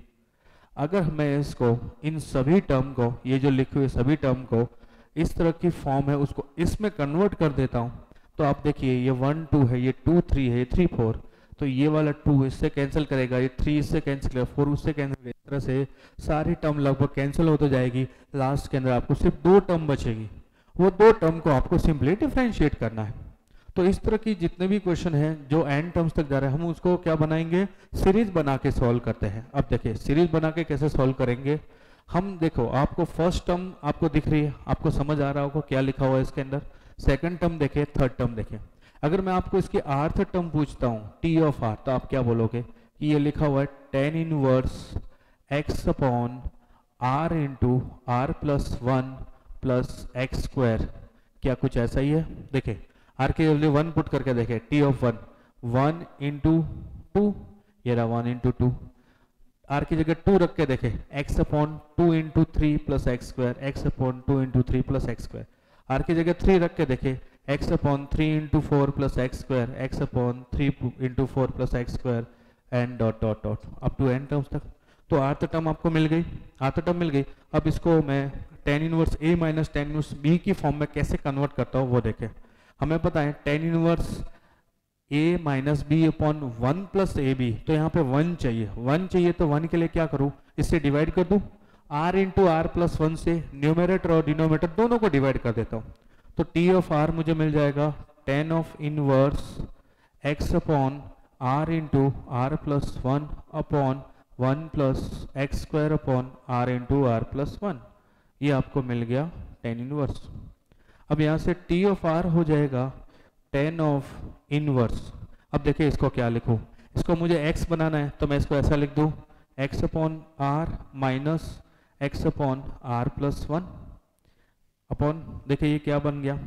अगर मैं इसको, इन सभी term को, ये जो लिखे हुए सभी टर्म को इस तरह की फॉर्म है उसको इसमें कन्वर्ट कर देता हूं, तो आप देखिए ये 1 2 है, ये 2 3 है, ये 3 4, तो ये वाला 2 इससे कैंसिल करेगा, ये 3 इससे कैंसिल करेगा, 4 उससे कैंसिल करेगा। इस तरह से सारी टर्म लगभग कैंसिल होते जाएगी। लास्ट के अंदर आपको सिर्फ 2 टर्म बचेगी, वो 2 टर्म को आपको सिंपली डिफरेंशिएट करना है। तो इस तरह की जितने भी क्वेश्चन हैं जो n टर्म्स तक जा रहे हैं, हम उसको क्या बनाएंगे, सीरीज बना के सॉल्व करते हैं। अब देखिए सीरीज बना के कैसे सॉल्व करेंगे हम। देखो, आपको फर्स्ट टर्म आपको दिख रही है, आपको समझ आ रहा होगा क्या लिखा हुआ है इसके अंदर। सेकंड टर्म देखे, थर्ड टर्म देखे। अगर मैं आपको इसकी आर्थ टर्म पूछता हूँ t ऑफ r, तो आप क्या बोलोगे कि ये लिखा हुआ है tan inverse x upon r into r plus 1 plus x square. क्या कुछ ऐसा ही है? देखे r के जल्दी 1 पुट करके देखे, t ऑफ 1 इंटू 2, ये रहा 1 इंटू 2। r की जगह 2 रख के देखे, x upon 2 into 3 plus x square, x upon 2 into 3 plus x square. r की जगह 3 रख के देखे, x upon 3 into 4 plus x square, x upon 3 into 4 plus x square and dot dot dot up to n terms तक। तो आर्थ term आपको मिल गई, आर्थ टर्म मिल गई। अब इसको मैं tan inverse a minus tan inverse b की फॉर्म में कैसे कन्वर्ट करता हूँ वो देखें। हमें पता है tan inverse a minus b upon 1 plus a b, तो यहाँ पे 1 चाहिए, 1 चाहिए तो 1 के लिए क्या करूँ, इससे डिवाइड कर दूँ, r इंटू आर प्लस 1 से न्यूमरेटर और डिनोमिनेटर दोनों को डिवाइड कर देता हूँ। तो t ऑफ r मुझे मिल जाएगा tan of inverse x upon r into r plus 1 upon 1 plus x square upon r into r plus 1। ये आपको मिल गया tan इनवर्स। अब यहाँ से t ऑफ r हो जाएगा tan ऑफ इनवर्स। अब देखिए इसको क्या लिखूं, इसको मुझे x बनाना है तो मैं इसको ऐसा लिख दूं, x upon r minus x upon r plus 1 upon, देखिए ये क्या बन गया,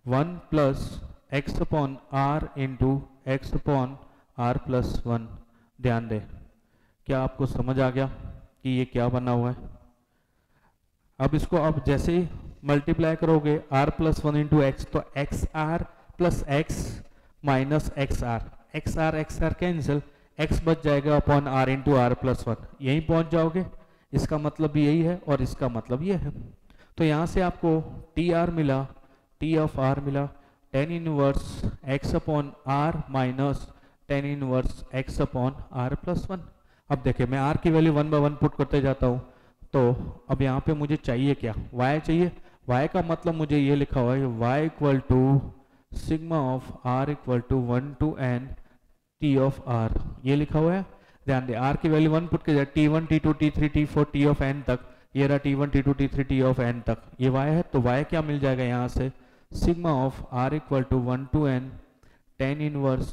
1 plus x upon r into x upon r plus 1। ध्यान दें, क्या आपको समझ आ गया कि ये क्या बना हुआ है। अब इसको आप जैसे ही मल्टीप्लाई करोगे r प्लस 1 इंटू एक्स, तो x r plus x minus x r cancel, x बच जाएगा upon r into r plus 1। यहीं पहुंच जाओगे, इसका मतलब भी यही है और इसका मतलब ये है। तो यहाँ से आपको टी आर मिला टी ऑफ आर मिला, tan inverse x upon r minus ten inverse x upon r plus one. अब देखिए मैं आर की value one by one put करते जाता हूँ, तो अब यहाँ पे मुझे चाहिए क्या, y चाहिए। y का मतलब मुझे ये लिखा हुआ है y equal to sigma of r equal to 1 to n t of r, ये लिखा हुआ है। ध्यान दे r की वैल्यू वन पुट के t1 t2 t3 t4 t of n तक, ये रहा t1 t2 t3 t of n तक, ये y है। तो y क्या मिल जाएगा यहाँ से, sigma of r equal to 1 to n tan inverse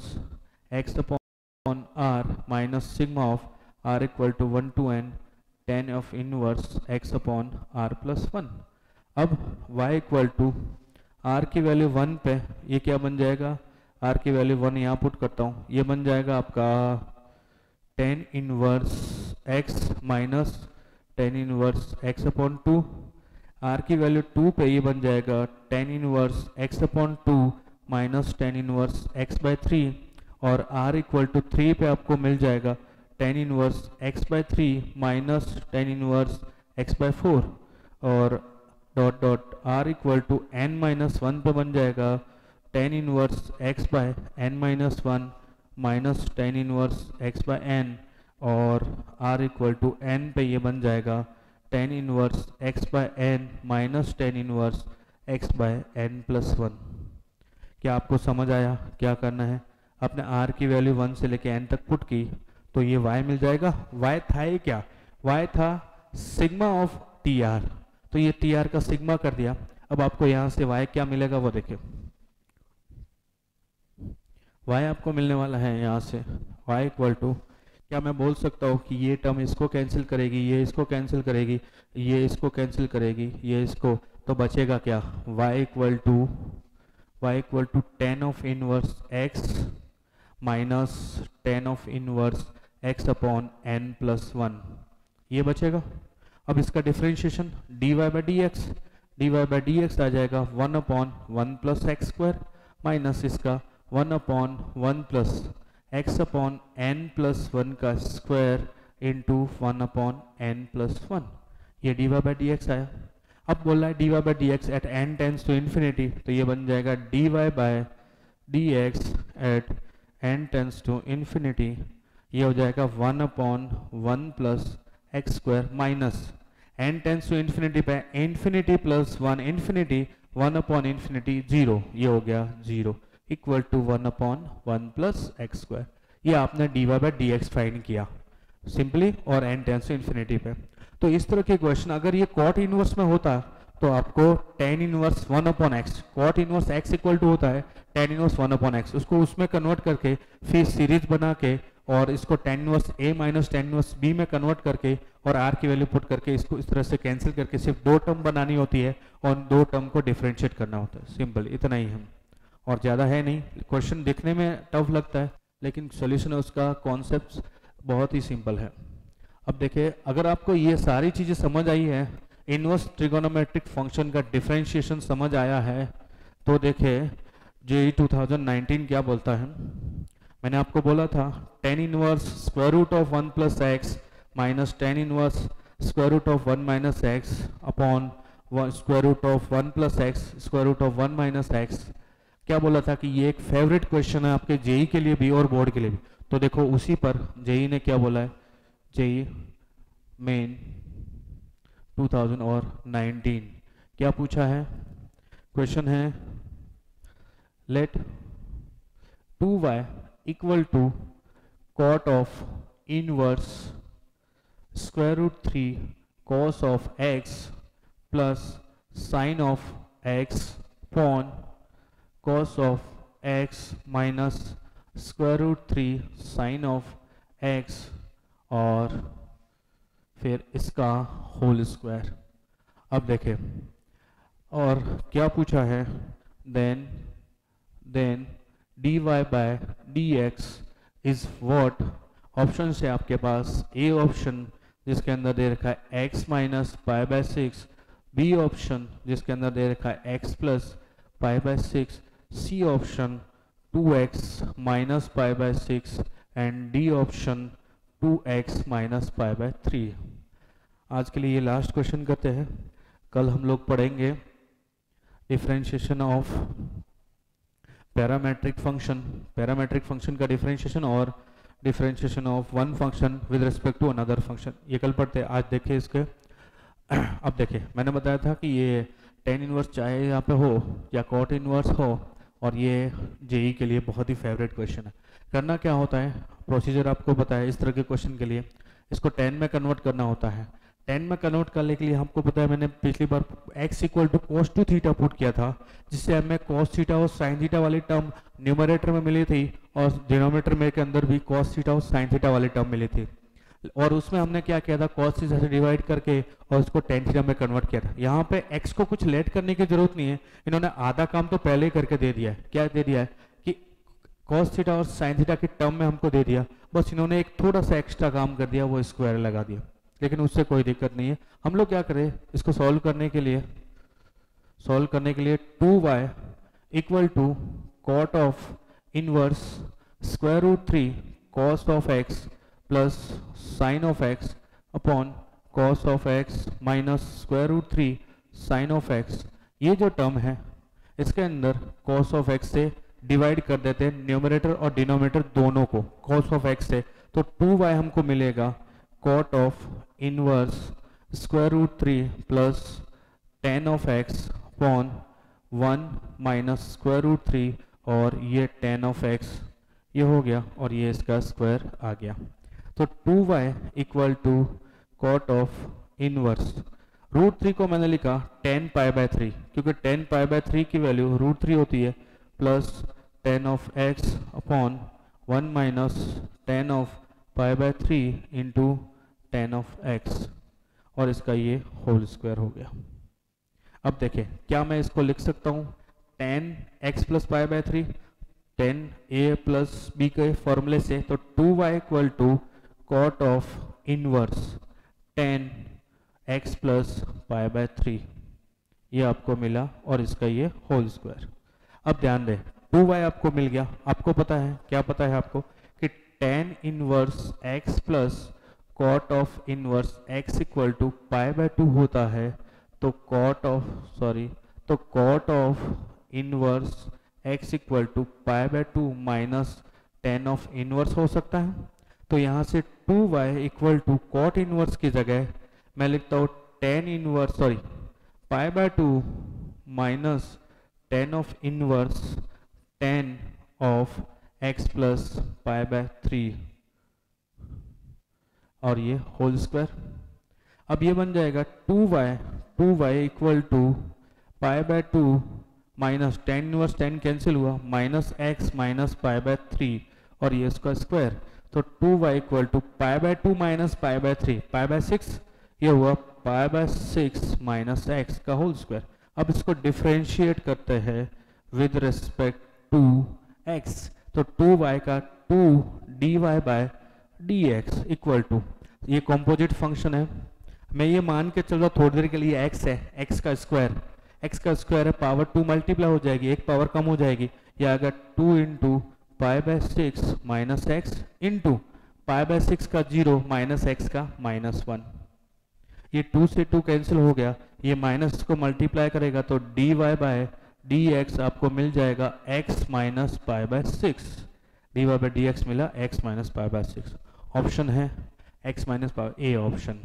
x upon r minus sigma of r equal to 1 to n tan of inverse x upon r plus one. अब y equal to r की value 1 पे ये क्या बन जाएगा, r की value 1 यहाँ put करता हूँ, ये बन जाएगा आपका ten inverse x minus ten inverse x upon two. r की वैल्यू 2 पे ये बन जाएगा ten inverse x upon two minus ten inverse x by three, और r इक्वल टू 3 पे आपको मिल जाएगा ten inverse x by three minus ten inverse x by four, और dot dot r equal to n minus one पे बन जाएगा ten inverse x by n minus one minus ten inverse x by n, और r equal to n पे ये बन जाएगा ten inverse x by n minus ten inverse x by n plus one. क्या आपको समझ आया क्या करना है, आपने r की वैल्यू 1 से लेके n तक पुट की तो ये y मिल जाएगा। y था ये क्या, y था सिग्मा ऑफ टी आर, तो ये टी आर का सिग्मा कर दिया। अब आपको यहाँ से y क्या मिलेगा वो देखिए, y आपको मिलने वाला है यहाँ से y इक्वल टू, क्या मैं बोल सकता हूँ कि ये टर्म इसको कैंसिल करेगी, ये इसको कैंसिल करेगी, ये इसको कैंसिल करेगी, ये इसको, तो बचेगा क्या, y equal to tan of inverse x minus tan of inverse x upon n plus one, ये बचेगा। अब इसका differentiation dy by d x आ जाएगा one upon one plus x square minus इसका one upon one plus x upon n plus one का square into one upon n plus one, ये dy by d x आया। अब बोल रहा है dy by d x at n tends to infinity, तो ये बन जाएगा dy by d x at n tends to infinity, ये हो जाएगा one upon one plus x square minus n tends to infinity पे infinity plus one infinity, one upon infinity zero, ये हो गया zero, equal to one upon one plus x square. ये आपने dy by d x find किया simply और n tends to infinity पे। तो इस तरह के क्वेश्चन अगर ये कॉट इनवर्स में होता तो आपको tan inverse one upon x, cot inverse x equal to होता है tan inverse one upon x, उसको उसमें कन्वर्ट करके फिर सीरीज बना के और इसको टेन इनवर्स ए माइनस टेन इनवर्स बी में कन्वर्ट करके और आर की वैल्यू पुट करके इसको इस तरह से कैंसिल करके सिर्फ दो टर्म बनानी होती है और दो टर्म को डिफरेंशिएट करना होता है, सिंपल इतना ही है और ज़्यादा है नहीं। क्वेश्चन दिखने में टफ लगता है लेकिन सोल्यूशन है उसका, कॉन्सेप्ट बहुत ही सिंपल है। अब देखिए अगर आपको ये सारी चीज़ें समझ आई है, इनवर्स ट्रिगोनोमेट्रिक फंक्शन का डिफरेंशिएशन समझ आया है, तो देखिए जेईई 2019 क्या बोलता है। मैंने आपको बोला था tan inverse square root of one plus x minus ten inverse square root of one minus x upon square root of one plus x square root of one minus x. क्या बोला था कि ये एक फेवरेट क्वेश्चन है आपके JEE के लिए भी और बोर्ड के लिए भी। तो देखो उसी पर जेईई ने क्या बोला है, जेईई मेन 2019 क्या पूछा है, क्वेश्चन है let 2y equal to cot of inverse square root three cos of x plus sine of x upon cos of x minus square root three sine of x और फिर इसका whole square. अब देखें और क्या पूछा है, then dy by d x is what, option है आपके पास ए ऑप्शन जिसके अंदर दे रखा है x minus pi by six, b option जिसके अंदर दे रखा है x plus pi by six, c option 2x minus pi by six and d option 2x minus pi by three. आज के लिए ये लास्ट क्वेश्चन करते हैं, कल हम लोग पढ़ेंगे डिफरेंशिएशन ऑफ पैरामेट्रिक फंक्शन का डिफरेंशिएशन और differentiation of one function with respect to another function, ये कल पढ़ते हैं। आज देखिए इसके अब देखिए मैंने बताया था कि ये टेन इनवर्स चाहे यहाँ पे हो या कॉट इनवर्स हो, और ये जेई के लिए बहुत ही फेवरेट क्वेश्चन है। करना क्या होता है, प्रोसीजर आपको पता है। इस तरह के क्वेश्चन के लिए इसको 10 में कन्वर्ट करना होता है। 10 में कन्वर्ट करने के लिए हमको पता है, मैंने पिछली बार x equal to cos 2 theta put किया था, जिससे हमें cos थीटा और sin थीटा वाली टर्म न्यूमरेटर में मिली थी और डिनोमिनेटर में के अंदर भी cos थीटा और sin थीटा वाली टर्म मिली थी। और उसमें हमने क्या किया था, cos थीटा से डिवाइड करके और उसको tan थीटा में कन्वर्ट किया था। यहाँ पे x को कुछ लेट करने की जरूरत नहीं है, इन्होंने आधा काम तो पहले ही करके दे दिया है। क्या दे दिया है कि cos थीटा और sin थीटा की टर्म में हमको दे दिया, बस इन्होंने एक थोड़ा सा एक्स्ट्रा काम कर दिया, वो स्क्वायर लगा दिया, लेकिन उससे कोई दिक्कत नहीं है। हम लोग क्या करें, इसको सॉल्व करने के लिए 2y equal to cot of inverse square root 3 cos of x plus sine of x upon cos of x minus square root 3 sine of x। ये जो टर्म है इसके अंदर कॉस ऑफ x से डिवाइड कर देते हैं न्यूमरेटर और डिनोमिनेटर दोनों को कॉस ऑफ x से, तो 2y हमको मिलेगा cot of inverse square root 3 plus tan of x upon 1 minus square root 3, और ये tan ऑफ x ये हो गया और ये इसका स्क्वायर आ गया। तो 2y equal to cot of inverse root 3 को मैंने लिखा tan π/3, क्योंकि tan π/3 की वैल्यू रूट 3 होती है, plus tan of x upon 1 minus tan of π/3 into tan of x, और इसका ये होल स्क्वायर हो गया। अब देखें क्या मैं इसको लिख सकता हूँ tan x plus π/3 tan a plus b के फॉर्मूले से, तो 2y equal to cot of inverse tan x plus π/3 ये आपको मिला, और इसका ये होल स्क्वायर। अब ध्यान दें 2y आपको मिल गया, आपको पता है, क्या पता है आपको कि tan inverse x plus cot of inverse x equal to π/2 होता है, तो cot of inverse x equal to π/2 minus tan of inverse हो सकता है। तो यहाँ से 2y equal to cot inverse की जगह मैं लिखता हूँ π/2 minus tan of inverse tan of x plus π/3, और ये होल स्क्वायर। अब ये बन जाएगा 2y equal to π/2 minus tan inverse tan cancel हुआ, माइनस x माइनस π/3, और ये इसका स्क्वायर। तो 2y इक्वल टू π/2 माइनस π/3 π/6, ये हुआ π/6 माइनस x का होल स्क्वायर। अब इसको डिफरेंशिएट करते हैं विद रिस्पेक्ट टू x, तो 2y का 2 dy/dx इक्वल टू, ये कॉम्पोजिट फंक्शन है, मैं ये मान के चल रहा थोड़ी देर के लिए x है, x का स्क्वायर है, पावर 2 मल्टीप्लाई हो जाएगी, एक पावर कम हो जाएगी, या अगर 2 इंटू π/6 माइनस x इंटू π/6 का 0 माइनस x का -1, ये 2 से 2 कैंसिल हो गया, ये माइनस को मल्टीप्लाई करेगा तो dy/dx आपको मिल जाएगा x माइनस π/6, dy/dx मिला x माइनस π/6, ऑप्शन है x माइनस ए ऑप्शन।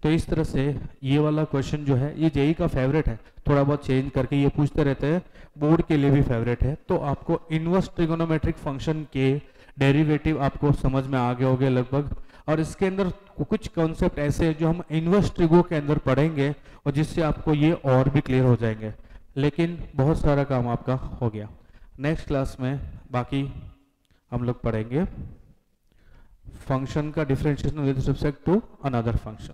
तो इस तरह से ये वाला क्वेश्चन जो है ये जेई का फेवरेट है, थोड़ा बहुत चेंज करके ये पूछते रहते हैं, बोर्ड के लिए भी फेवरेट है। तो आपको इनवर्स ट्रिगोनोमेट्रिक फंक्शन के डेरिवेटिव आपको समझ में आ गए होंगे लगभग, और इसके अंदर कुछ कॉन्सेप्ट ऐसे हैं जो हम इनवर्स ट्रिगो के अंदर पढ़ेंगे और जिससे आपको ये और भी क्लियर हो जाएंगे, लेकिन बहुत सारा काम आपका हो गया। नेक्स्ट क्लास में बाकी हम लोग पढ़ेंगे फंक्शन का differentiation with respect to another function.